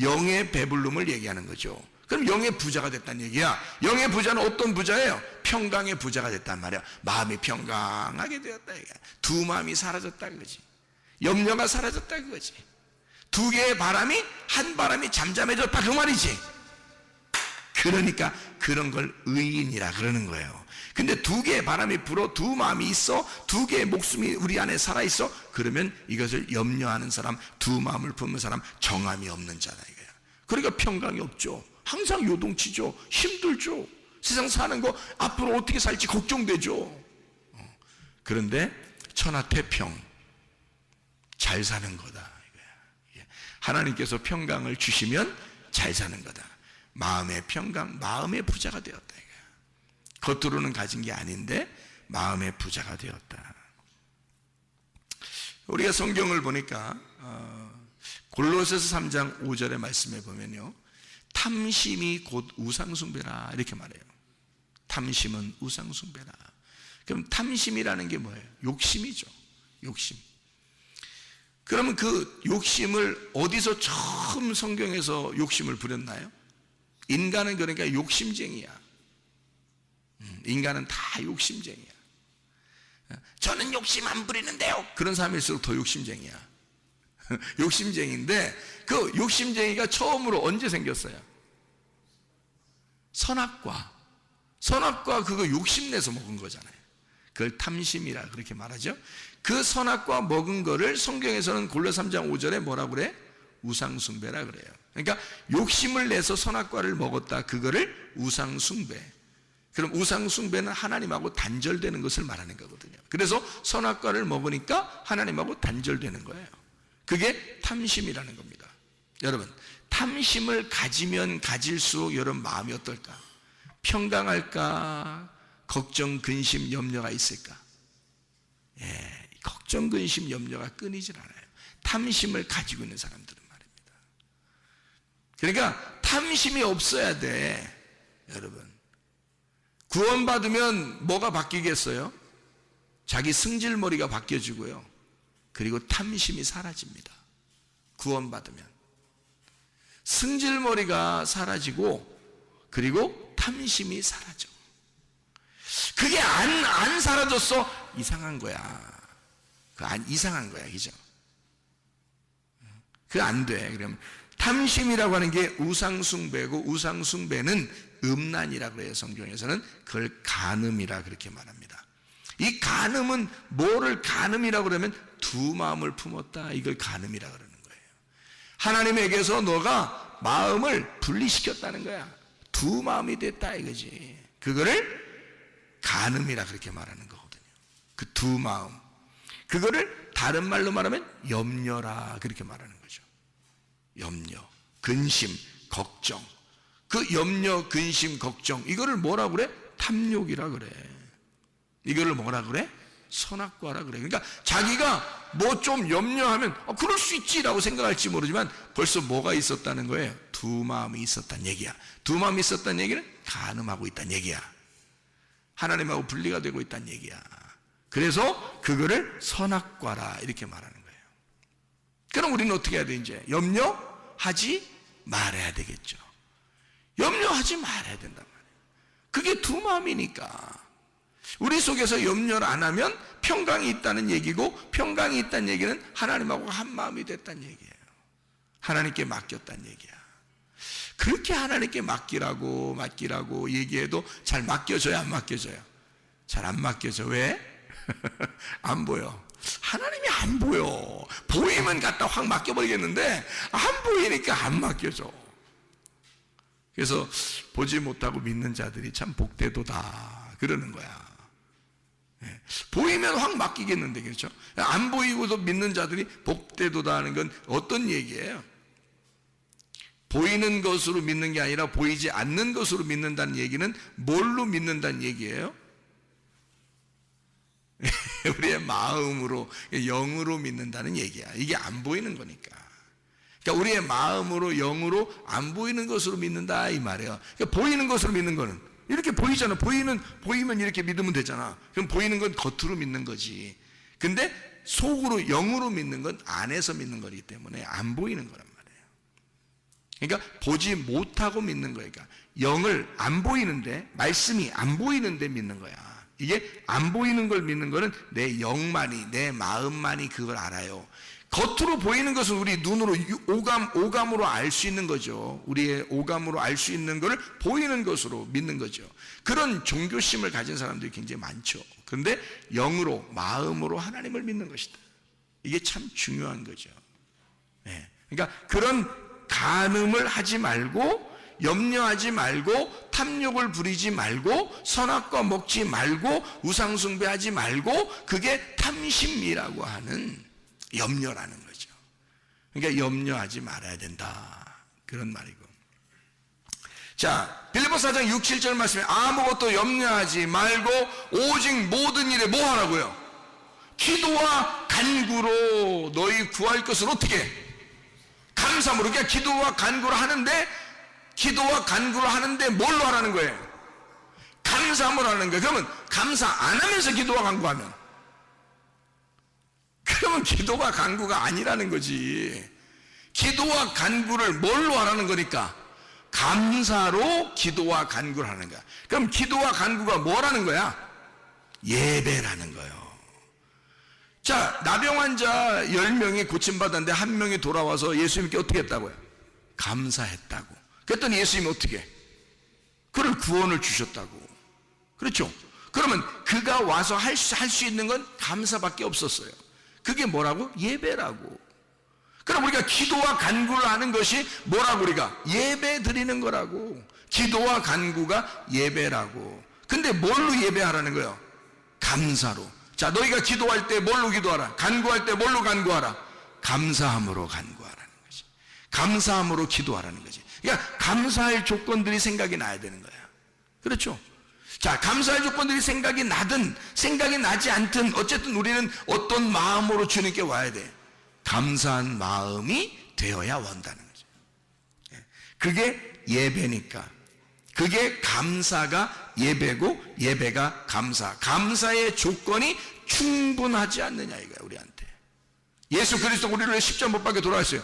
영의 배부름을 얘기하는 거죠. 그럼 영의 부자가 됐다는 얘기야. 영의 부자는 어떤 부자예요? 평강의 부자가 됐단 말이야. 마음이 평강하게 되었다 이거야. 두 마음이 사라졌다 그거지. 염려가 사라졌다 그거지. 두 개의 바람이 한 바람이 잠잠해졌다 그 말이지. 그러니까 그런 걸 의인이라 그러는 거예요. 근데 두 개의 바람이 불어 두 마음이 있어, 두 개의 목숨이 우리 안에 살아있어. 그러면 이것을 염려하는 사람, 두 마음을 품는 사람, 정함이 없는 자다 이거야. 그러니까 평강이 없죠. 항상 요동치죠. 힘들죠. 세상 사는 거 앞으로 어떻게 살지 걱정되죠. 그런데 천하태평, 잘 사는 거다 이거야. 하나님께서 평강을 주시면 잘 사는 거다. 마음의 평강, 마음의 부자가 되었다 이거야. 겉으로는 가진 게 아닌데 마음의 부자가 되었다. 우리가 성경을 보니까 골로새서 3장 5절의 말씀에 보면요, 탐심이 곧 우상숭배라 이렇게 말해요. 탐심은 우상숭배라. 그럼 탐심이라는 게 뭐예요? 욕심이죠. 욕심. 그러면 그 욕심을 어디서 처음 성경에서 욕심을 부렸나요? 인간은 그러니까 욕심쟁이야. 인간은 다 욕심쟁이야. 저는 욕심 안 부리는데요. 그런 사람일수록 더 욕심쟁이야. 욕심쟁이인데 그 욕심쟁이가 처음으로 언제 생겼어요? 선악과 그거 욕심내서 먹은 거잖아요. 그걸 탐심이라 그렇게 말하죠. 그 선악과 먹은 거를 성경에서는 골로새 3장 5절에 뭐라고 그래? 우상숭배라 그래요. 그러니까 욕심을 내서 선악과를 먹었다, 그거를 우상숭배. 그럼 우상숭배는 하나님하고 단절되는 것을 말하는 거거든요. 그래서 선악과를 먹으니까 하나님하고 단절되는 거예요. 그게 탐심이라는 겁니다. 여러분, 탐심을 가지면 가질수록 여러분 마음이 어떨까? 평강할까? 걱정, 근심, 염려가 있을까? 걱정, 근심, 염려가 끊이질 않아요. 탐심을 가지고 있는 사람들은 말입니다. 그러니까 탐심이 없어야 돼. 여러분, 구원받으면 뭐가 바뀌겠어요? 자기 승질머리가 바뀌어지고요, 그리고 탐심이 사라집니다. 구원받으면 승질머리가 사라지고 그리고 탐심이 사라져. 그게 안 사라졌어? 이상한 거야. 이상한 거야, 그죠? 그게 안 돼. 그러면 탐심이라고 하는 게 우상숭배고, 우상숭배는 음란이라고 해요. 성경에서는 그걸 간음이라 그렇게 말합니다. 이 간음은 뭐를 간음이라고 그러면 두 마음을 품었다, 이걸 간음이라 그러는 거예요. 하나님에게서 너가 마음을 분리시켰다는 거야. 두 마음이 됐다 이거지. 그거를 간음이라 그렇게 말하는 거거든요. 그 두 마음, 그거를 다른 말로 말하면 염려라 그렇게 말하는 거죠. 염려, 근심, 걱정. 그 염려, 근심, 걱정, 이거를 뭐라 그래? 탐욕이라 그래. 이거를 뭐라 그래? 선악과라 그래. 그러니까 자기가 뭐 좀 염려하면 그럴 수 있지라고 생각할지 모르지만 벌써 뭐가 있었다는 거예요? 두 마음이 있었다는 얘기야. 두 마음이 있었다는 얘기는 간음하고 있다는 얘기야. 하나님하고 분리가 되고 있다는 얘기야. 그래서 그거를 선악과라 이렇게 말하는 거예요. 그럼 우리는 어떻게 해야 돼? 이제 염려하지 말아야 되겠죠. 염려하지 말아야 된단 말이에요. 그게 두 마음이니까. 우리 속에서 염려를 안 하면 평강이 있다는 얘기고, 평강이 있다는 얘기는 하나님하고 한 마음이 됐다는 얘기예요. 하나님께 맡겼다는 얘기야. 그렇게 하나님께 맡기라고 얘기해도 잘 맡겨져요, 안 맡겨져요? 잘 안 맡겨져. 왜? 안 보여. 하나님이 안 보여. 보이면 갖다 확 맡겨버리겠는데 안 보이니까 안 맡겨져. 그래서 보지 못하고 믿는 자들이 참 복되도다 그러는 거야. 보이면 확 맡기겠는데, 그렇죠? 안 보이고도 믿는 자들이 복되도다 하는 건 어떤 얘기예요? 보이는 것으로 믿는 게 아니라 보이지 않는 것으로 믿는다는 얘기는 뭘로 믿는다는 얘기예요? 우리의 마음으로, 영으로 믿는다는 얘기야. 이게 안 보이는 거니까. 그러니까 우리의 마음으로 영으로 안 보이는 것으로 믿는다 이 말이에요. 그러니까 보이는 것으로 믿는 거는 이렇게 보이잖아. 보이면 이렇게 믿으면 되잖아. 그럼 보이는 건 겉으로 믿는 거지. 근데 속으로 영으로 믿는 건 안에서 믿는 거기 때문에 안 보이는 거란 말이에요. 그러니까 보지 못하고 믿는 거예요. 그러니까 영을 안 보이는데, 말씀이 안 보이는데 믿는 거야. 이게 안 보이는 걸 믿는 거는 내 영만이, 내 마음만이 그걸 알아요. 겉으로 보이는 것은 우리 눈으로 오감으로 알 수 있는 거죠. 우리의 오감으로 알 수 있는 것을 보이는 것으로 믿는 거죠. 그런 종교심을 가진 사람들이 굉장히 많죠. 그런데 영으로, 마음으로 하나님을 믿는 것이다. 이게 참 중요한 거죠. 네. 그러니까 그런 간음을 하지 말고, 염려하지 말고, 탐욕을 부리지 말고, 선악과 먹지 말고, 우상숭배하지 말고, 그게 탐심이라고 하는 염려라는 거죠. 그러니까 염려하지 말아야 된다, 그런 말이고. 자, 빌립보서 4장 6, 7절 말씀에 아무것도 염려하지 말고 오직 모든 일에 뭐 하라고요? 기도와 간구로 너희 구할 것을 어떻게? 감사함으로. 그러니까 기도와 간구를 하는데, 기도와 간구를 하는데 뭘로 하라는 거예요? 감사함으로 하는 거예요. 그러면 감사 안 하면서 기도와 간구하면, 그러면 기도와 간구가 아니라는 거지. 기도와 간구를 뭘로 하라는 거니까? 감사로 기도와 간구를 하는 거야. 그럼 기도와 간구가 뭐라는 거야? 예배라는 거예요. 자, 나병 환자 10명이 고침받았는데 한 명이 돌아와서 예수님께 어떻게 했다고요? 감사했다고. 그랬더니 예수님이 어떻게? 그를 구원을 주셨다고. 그렇죠? 그러면 그가 와서 할 수 있는 건 감사밖에 없었어요. 그게 뭐라고? 예배라고. 그럼 우리가 기도와 간구를 하는 것이 뭐라고? 우리가 예배 드리는 거라고. 기도와 간구가 예배라고. 근데 뭘로 예배하라는 거예요? 감사로. 자, 너희가 기도할 때 뭘로 기도하라? 간구할 때 뭘로 간구하라? 감사함으로 간구하라는 거지. 감사함으로 기도하라는 거지. 그러니까 감사할 조건들이 생각이 나야 되는 거야. 그렇죠? 자, 감사할 조건들이 생각이 나든 생각이 나지 않든 어쨌든 우리는 어떤 마음으로 주님께 와야 돼. 감사한 마음이 되어야 원다는 거죠. 그게 예배니까. 그게 감사가 예배고 예배가 감사. 감사의 조건이 충분하지 않느냐 이거야, 우리한테. 예수 그리스도 우리를 십자가 못 박혀 돌아왔어요.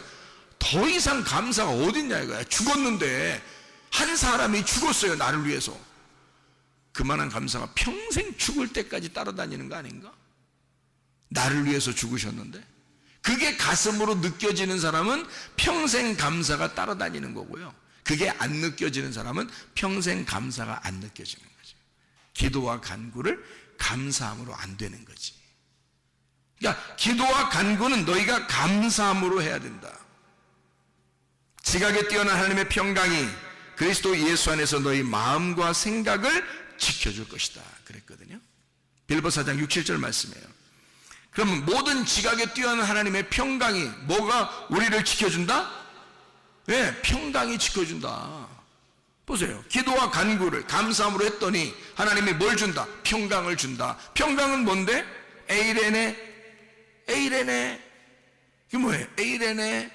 더 이상 감사가 어딨냐 이거야. 죽었는데, 한 사람이 죽었어요, 나를 위해서. 그만한 감사가 평생 죽을 때까지 따라다니는 거 아닌가? 나를 위해서 죽으셨는데. 그게 가슴으로 느껴지는 사람은 평생 감사가 따라다니는 거고요. 그게 안 느껴지는 사람은 평생 감사가 안 느껴지는 거죠. 기도와 간구를 감사함으로 안 되는 거지. 그러니까 기도와 간구는 너희가 감사함으로 해야 된다. 지각에 뛰어난 하나님의 평강이 그리스도 예수 안에서 너희 마음과 생각을 지켜줄 것이다, 그랬거든요. 빌립보서 4장 6, 7절 말씀이에요. 그러면 모든 지각에 뛰어난 하나님의 평강이 뭐가 우리를 지켜준다? 네, 평강이 지켜준다. 보세요. 기도와 간구를 감사함으로 했더니 하나님이 뭘 준다? 평강을 준다. 평강은 뭔데? 에이레네. 이게 뭐예요? 에이레네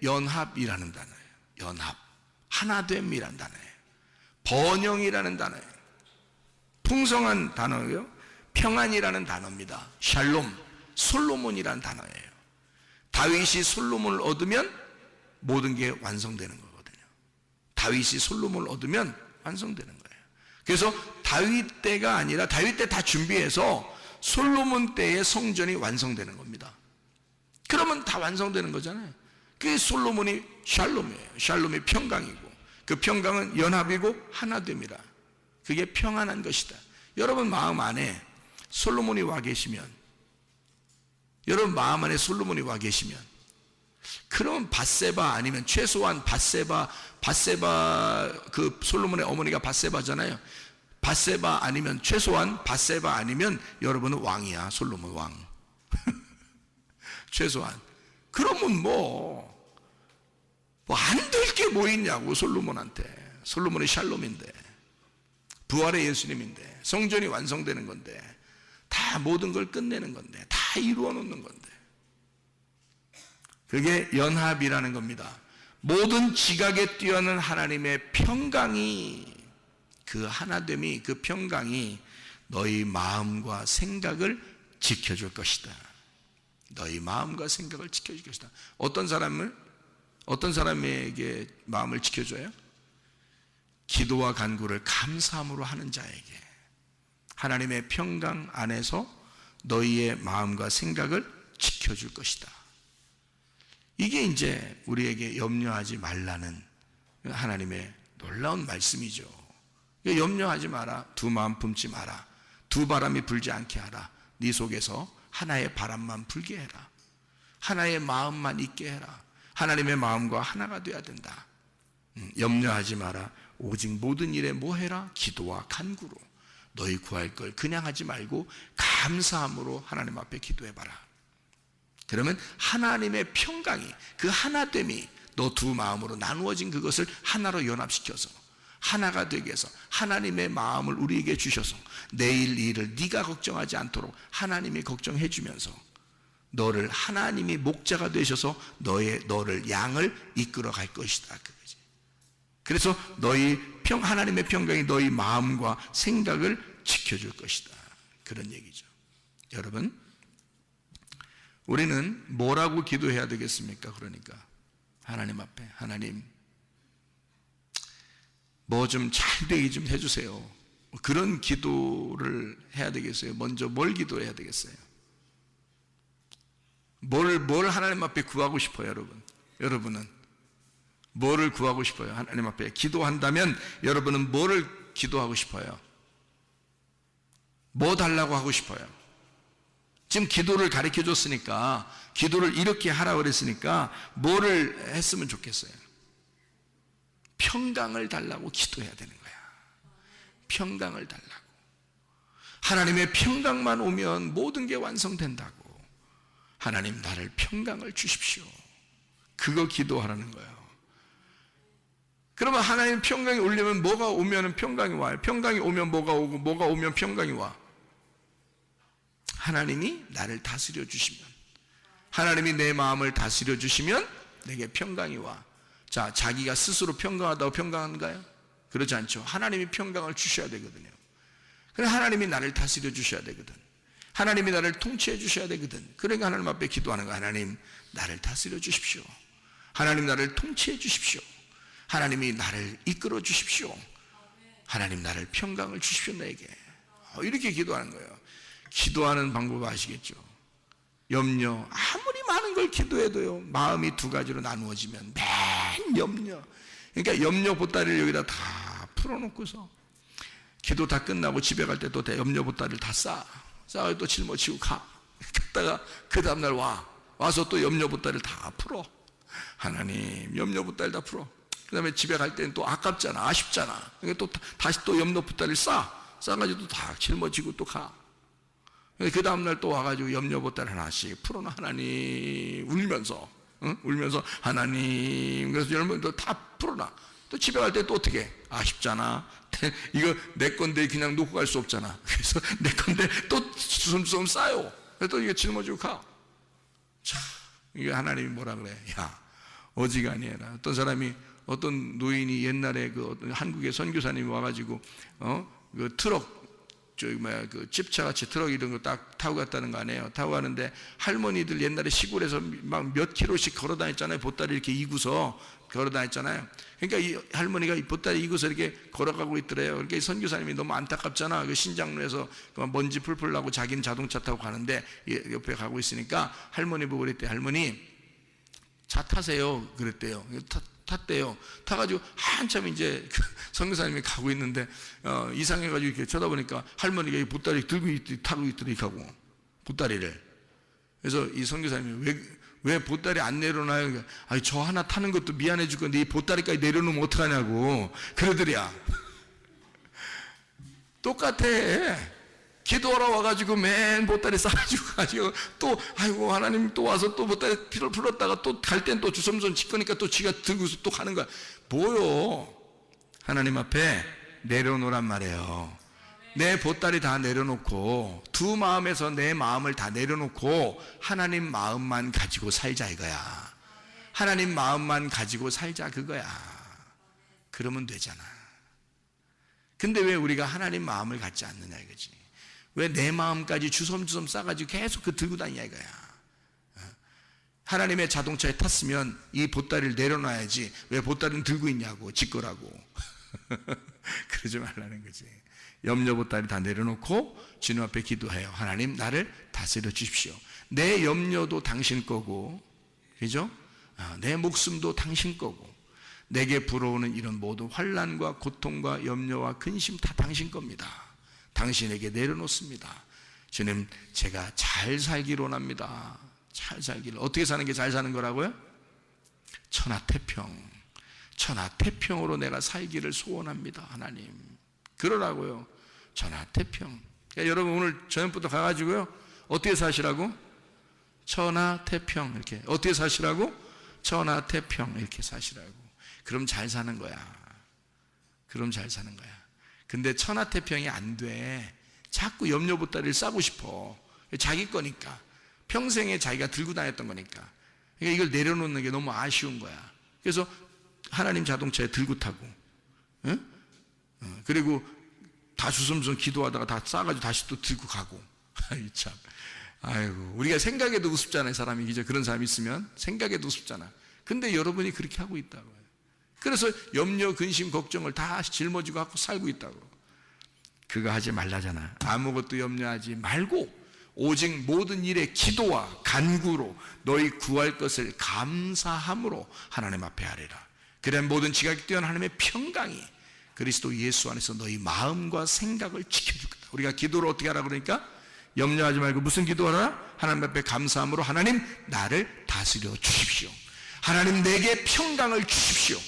연합이라는 단어예요. 연합. 하나됨이라는 단어예요. 번영이라는 단어예요. 풍성한 단어예요. 평안이라는 단어입니다. 샬롬, 솔로몬이라는 단어예요. 다윗이 솔로몬을 얻으면 모든 게 완성되는 거거든요. 다윗이 솔로몬을 얻으면 완성되는 거예요. 그래서 다윗 때가 아니라 다윗 때 다 준비해서 솔로몬 때의 성전이 완성되는 겁니다. 그러면 다 완성되는 거잖아요. 그게 솔로몬이 샬롬이에요. 샬롬이 평강이고, 그 평강은 연합이고 하나됨이라. 그게 평안한 것이다. 여러분 마음 안에 솔로몬이 와 계시면, 여러분 마음 안에 솔로몬이 와 계시면, 그러면 밧세바 아니면 최소한 밧세바 그 솔로몬의 어머니가 밧세바잖아요. 밧세바 아니면 최소한 밧세바 아니면 여러분은 왕이야. 솔로몬 왕. 최소한. 그러면 뭐 안 될 게 뭐 있냐고. 솔로몬한테. 솔로몬의 샬롬인데, 부활의 예수님인데, 성전이 완성되는 건데, 다 모든 걸 끝내는 건데, 다 이루어 놓는 건데, 그게 연합이라는 겁니다. 모든 지각에 뛰어난 하나님의 평강이, 그 하나됨이, 그 평강이 너희 마음과 생각을 지켜줄 것이다. 너희 마음과 생각을 지켜줄 것이다. 어떤 사람에게 마음을 지켜줘요? 기도와 간구를 감사함으로 하는 자에게 하나님의 평강 안에서 너희의 마음과 생각을 지켜줄 것이다. 이게 이제 우리에게 염려하지 말라는 하나님의 놀라운 말씀이죠. 염려하지 마라. 두 마음 품지 마라. 두 바람이 불지 않게 하라. 네 속에서 하나의 바람만 불게 해라. 하나의 마음만 있게 해라. 하나님의 마음과 하나가 되어야 된다. 염려하지 마라. 오직 모든 일에 뭐 해라? 기도와 간구로 너희 구할 걸 그냥 하지 말고 감사함으로 하나님 앞에 기도해봐라. 그러면 하나님의 평강이, 그 하나됨이 너 두 마음으로 나누어진 그것을 하나로 연합시켜서 하나가 되게 해서 하나님의 마음을 우리에게 주셔서 내일 일을 네가 걱정하지 않도록 하나님이 걱정해 주면서 너를, 하나님이 목자가 되셔서 너를 양을 이끌어 갈 것이다, 그거지. 그래서 하나님의 평강이 너희 마음과 생각을 지켜줄 것이다, 그런 얘기죠. 여러분, 우리는 뭐라고 기도해야 되겠습니까? 그러니까 하나님 앞에, 하나님 뭐 좀 잘 되게 좀 해주세요. 그런 기도를 해야 되겠어요? 먼저 뭘 기도해야 되겠어요? 뭘 하나님 앞에 구하고 싶어요, 여러분? 여러분은 뭐를 구하고 싶어요? 하나님 앞에 기도한다면 여러분은 뭐를 기도하고 싶어요? 뭐 달라고 하고 싶어요? 지금 기도를 가르쳐 줬으니까, 기도를 이렇게 하라고 그랬으니까 뭐를 했으면 좋겠어요? 평강을 달라고 기도해야 되는 거야. 평강을 달라고. 하나님의 평강만 오면 모든 게 완성된다고. 하나님, 나를 평강을 주십시오. 그거 기도하라는 거예요. 그러면 하나님 평강이 오려면 뭐가 오면 평강이 와요? 평강이 오면 뭐가 오고, 뭐가 오면 평강이 와? 하나님이 나를 다스려 주시면, 하나님이 내 마음을 다스려 주시면 내게 평강이 와. 자, 자기가 스스로 평강하다고 평강한가요? 그러지 않죠. 하나님이 평강을 주셔야 되거든요. 그래, 하나님이 나를 다스려 주셔야 되거든. 하나님이 나를 통치해 주셔야 되거든. 그러니까 하나님 앞에 기도하는 거야. 하나님, 나를 다스려 주십시오. 하나님, 나를 통치해 주십시오. 하나님이 나를 이끌어 주십시오. 하나님, 나를 평강을 주십시오, 내게. 이렇게 기도하는 거예요. 기도하는 방법 아시겠죠? 염려, 아무리 많은 걸 기도해도요, 마음이 두 가지로 나누어지면 맨 염려. 그러니까 염려 보따리를 여기다 다 풀어놓고서 기도 다 끝나고 집에 갈 때 또 염려 보따리를 다 싸가지고 또 짊어지고 갔다가 그 다음날 와서 또 염려 보따리를 다 풀어. 하나님, 염려 보따리를 다 풀어. 그 다음에 집에 갈 때는 또 아깝잖아, 아쉽잖아. 그러니까 또 다시 또 염려 보따리를 싸가지고 또 다 짊어지고 또 가. 그 다음날 또 와가지고 염려 보따리 하나씩 풀어놔. 하나님, 울면서 하나님, 그래서 열면 다 풀어놔. 또 집에 갈 때 또 어떻게 해? 아쉽잖아. 이거 내 건데 그냥 놓고 갈 수 없잖아. 그래서 내 건데 또 주섬주섬 싸요. 그래서 또 이거 짊어지고 가. 자, 이게 하나님이 뭐라 그래? 야, 어지간히해라. 어떤 노인이 옛날에 그 어떤 한국의 선교사님이 와가지고 그 트럭, 그 집차같이 트럭 이런 거 딱 타고 갔다는 거 아니에요. 타고 가는데 할머니들 옛날에 시골에서 막 몇 킬로씩 걸어 다녔잖아요. 보따리 이렇게 이고서 걸어 다녔잖아요. 그러니까 이 할머니가 이 보따리 이고서 이렇게 걸어가고 있더래요. 그러니까 이 선교사님이 너무 안타깝잖아. 그 신장로에서 먼지 풀풀 나고 자기는 자동차 타고 가는데 옆에 가고 있으니까 할머니 보고 그랬대. 할머니, 차 타세요. 그랬대요. 탔대요. 타가지고 한참 이제 선교사님이 가고 있는데 이상해가지고 이렇게 쳐다보니까 할머니가 이 보따리 들고 타고 있더니 가고 보따리를. 그래서 이 선교사님이 왜 보따리 안 내려놔요? 아니, 저 하나 타는 것도 미안해 줄 건데 이 보따리까지 내려놓으면 어떡하냐고 그러더랴. 똑같아. 기도하러 와가지고 맨 보따리 싸가지고 가지고 또 아이고 하나님 또 와서 또 보따리 피를 풀었다가 또 갈 땐 또 주섬주섬 짚으니까 또 지가 들고서 또 가는 거야. 뭐요? 하나님 앞에 내려놓으란 말이에요. 내 보따리 다 내려놓고 두 마음에서 내 마음을 다 내려놓고 하나님 마음만 가지고 살자 이거야. 하나님 마음만 가지고 살자 그거야. 그러면 되잖아. 근데 왜 우리가 하나님 마음을 갖지 않느냐 이거지. 왜 내 마음까지 주섬주섬 싸가지고 계속 그 들고 다니냐 이거야. 하나님의 자동차에 탔으면 이 보따리를 내려놔야지 왜 보따리는 들고 있냐고, 지 거라고. 그러지 말라는 거지. 염려 보따리 다 내려놓고 주님 앞에 기도해요. 하나님 나를 다스려 주십시오. 내 염려도 당신 거고, 그죠? 내 목숨도 당신 거고, 내게 불어오는 이런 모든 환난과 고통과 염려와 근심 다 당신 겁니다. 당신에게 내려놓습니다. 주님, 제가 잘 살기를 원합니다. 잘 살기를. 어떻게 사는 게 잘 사는 거라고요? 천하태평. 천하태평으로 내가 살기를 소원합니다. 하나님 그러라고요. 천하태평. 그러니까 여러분 오늘 저녁부터 가가지고요, 어떻게 사시라고? 천하태평. 이렇게 어떻게 사시라고? 천하태평. 이렇게 사시라고. 그럼 잘 사는 거야. 그럼 잘 사는 거야. 근데 천하태평이 안 돼. 자꾸 염려 보따리를 싸고 싶어. 자기 거니까. 평생에 자기가 들고 다녔던 거니까. 그러니까 이걸 내려놓는 게 너무 아쉬운 거야. 그래서 하나님 자동차에 들고 타고, 응? 그리고 다 주섬주섬 기도하다가 다 싸가지고 다시 또 들고 가고. 참, 아이고, 우리가 생각해도 우습잖아요, 사람이. 그죠? 그런 사람이 있으면 생각해도 우습잖아. 근데 여러분이 그렇게 하고 있다고요. 그래서 염려, 근심, 걱정을 다 짊어지고 갖고 살고 있다고. 그거 하지 말라잖아. 아무것도 염려하지 말고 오직 모든 일에 기도와 간구로 너희 구할 것을 감사함으로 하나님 앞에 하리라. 그래 모든 지각이 뛰어난 하나님의 평강이 그리스도 예수 안에서 너희 마음과 생각을 지켜줄 거다. 우리가 기도를 어떻게 하라 그러니까? 염려하지 말고 무슨 기도하라? 하나님 앞에 감사함으로 하나님 나를 다스려 주십시오. 하나님 내게 평강을 주십시오.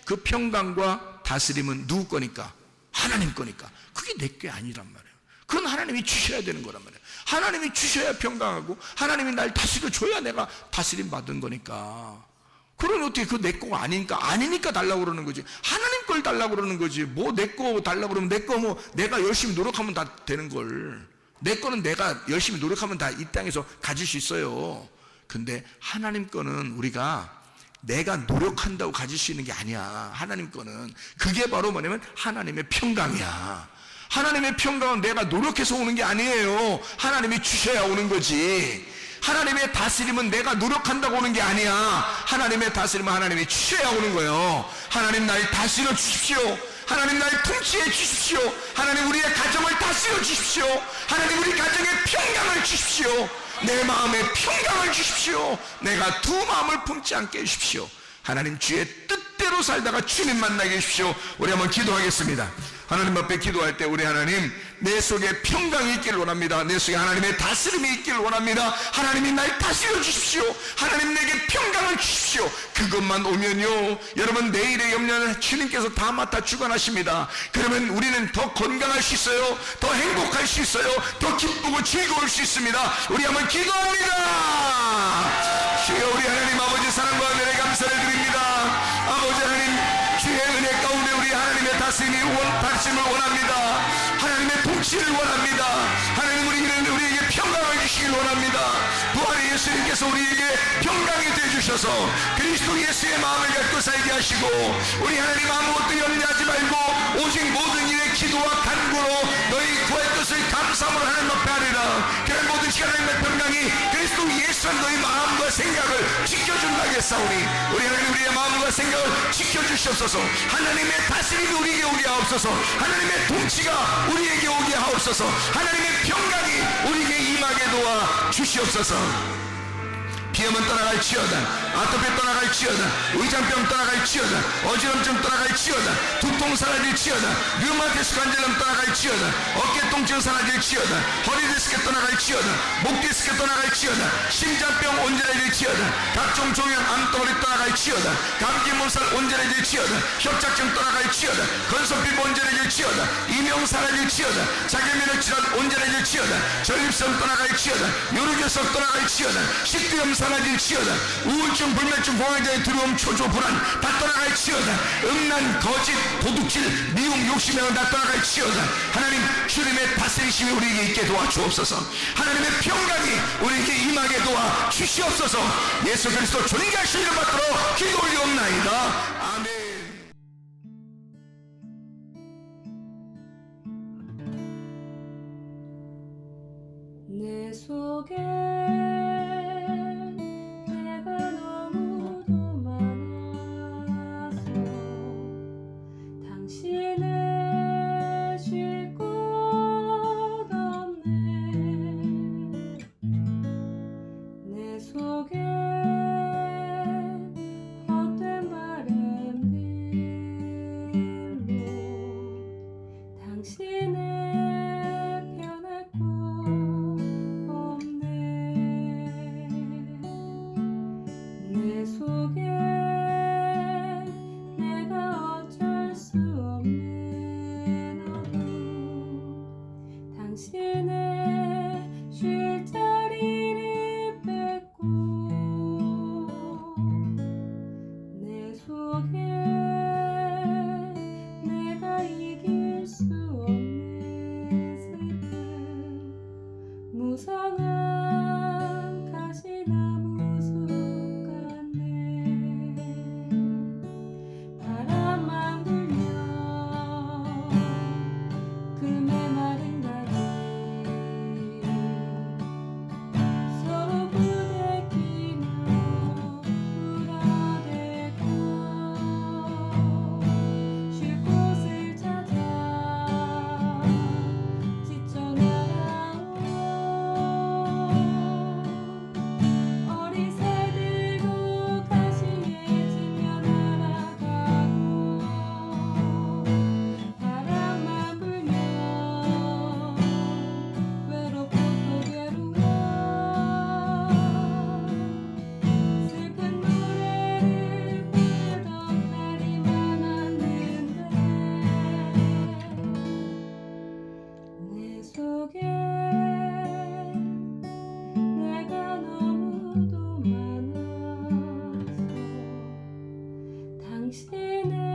그 평강과 다스림은 누구 거니까? 하나님 거니까. 그게 내 게 아니란 말이에요. 그건 하나님이 주셔야 되는 거란 말이에요. 하나님이 주셔야 평강하고 하나님이 날 다스려 줘야 내가 다스림 받은 거니까. 그러면 어떻게 그 내 거가 아니니까 달라고 그러는 거지. 하나님 걸 달라고 그러는 거지. 뭐 내 거 달라고 그러면 내 거 뭐 내가 열심히 노력하면 다 되는 걸. 내 거는 내가 열심히 노력하면 다 이 땅에서 가질 수 있어요. 근데 하나님 거는 우리가 내가 노력한다고 가질 수 있는 게 아니야. 하나님 거는. 그게 바로 뭐냐면 하나님의 평강이야. 하나님의 평강은 내가 노력해서 오는 게 아니에요. 하나님이 주셔야 오는 거지. 하나님의 다스림은 내가 노력한다고 오는 게 아니야. 하나님의 다스림은 하나님이 주셔야 오는 거예요. 하나님 날 다스려 주십시오. 하나님 날 통치해 주십시오. 하나님 우리의 가정을 다스려 주십시오. 하나님 우리 가정에 평강을 주십시오. 내 마음에 평강을 주십시오. 내가 두 마음을 품지 않게 해주십시오. 하나님 주의 뜻대로 살다가 주님 만나게 해주십시오. 우리 한번 기도하겠습니다. 하나님 앞에 기도할 때 우리 하나님 내 속에 평강이 있기를 원합니다. 내 속에 하나님의 다스림이 있기를 원합니다. 하나님이 날 다스려 주십시오. 하나님 내게 평강을 주십시오. 그것만 오면요 여러분 내일의 염려는 주님께서 다 맡아 주관하십니다. 그러면 우리는 더 건강할 수 있어요. 더 행복할 수 있어요. 더 기쁘고 즐거울 수 있습니다. 우리 한번 기도합니다. 주여 우리 하나님 아버지 사랑과 은혜에 감사를 드립니다. 아버지 하나님 주의 은혜 가운데 우리 하나님의 다스림을 원합니다. 하나님의 통치를 원합니다. 하나님 우리에게 평강을 주시길 원합니다. 부활의 예수님께서 우리에게 평강이 되어주셔서 그리스도 예수의 마음을 갖고 살게 하시고 우리 하나님 아무것도 염려하지 말고 오직 모든 일에 기도와 간구로 너희 구할 것을 감사함으로 하나님 앞에 하리라. 그런 모든 시간의 평강이 그리스도 예수 너희 마음과 생각을 지켜준다겠사오니 우리 하나님 우리의 마음과 생각을 지켜주시옵소서. 하나님의 다스림이 우리에게 오게 하옵소서. 하나님의 통치가 우리에게 오게 하옵소서. 하나님의 평강이 우리에게 임하게 도와 주시옵소서. 비염은 떠나갈지어다. 아토피 떠나갈지어다. 의장병 떠나갈지어다. 어지럼증 떠나갈지어다. 두통 사라질지어다. 류마티스 관절염 떠나갈지어다. 어깨 통증 사라질지어다. 허리 디스크 떠나갈지어다. 목 디스크 떠나갈지어다. 심장병 온전해질지어다. 각종 종양 암덩어리 떠나갈지어다. 감기 몸살 온전해질지어다. 협착증 떠나갈지어다. 건선피부 온전해질지어다. 사라질지어다. 이명 사라질지어다. 자기면역 질환 온전해질지어다. 전립선 떠나갈지어다. 요르교석 떠나갈지어다. 식도염 사라질지어다. 우울증, 불면증, 공황장애, 두려움, 초조, 불안 다 떠나갈지어다. 음란, 거짓, 도둑질, 미움, 욕심이나 다 떠나갈지어다. 하나님 주님의 다스리심이 우리에게 있게 도와주옵소서. 하나님의 평강이 우리에게 임하게 도와주시옵소서. 예수 그리스도 존귀하신 이름 받들어 기도 올리옵나이다. 아멘. 내 속에 내가 너무도 많아서 당신을 쉴 곳 없네. 내 속에 헛된 바램들로 당신을 변할 곳 내 속에 내가 어쩔 수 없는 어둠 당신의 쉴 자리를 뺏고 내 속에 내가 이길 수 없는 슬픔 무성한 가시나무 바람만 불면 그 메마른 가지 서로 부대끼며 울어대고 쉴 곳을 찾아 지쳐 날아온 어리새들도 가시에 지며 날아가고 바람만 불면 외롭고 또 괴로워 슬픈 노래를 부르던 날이 많았는데 내 속에 내가 너무도 많아서 당신을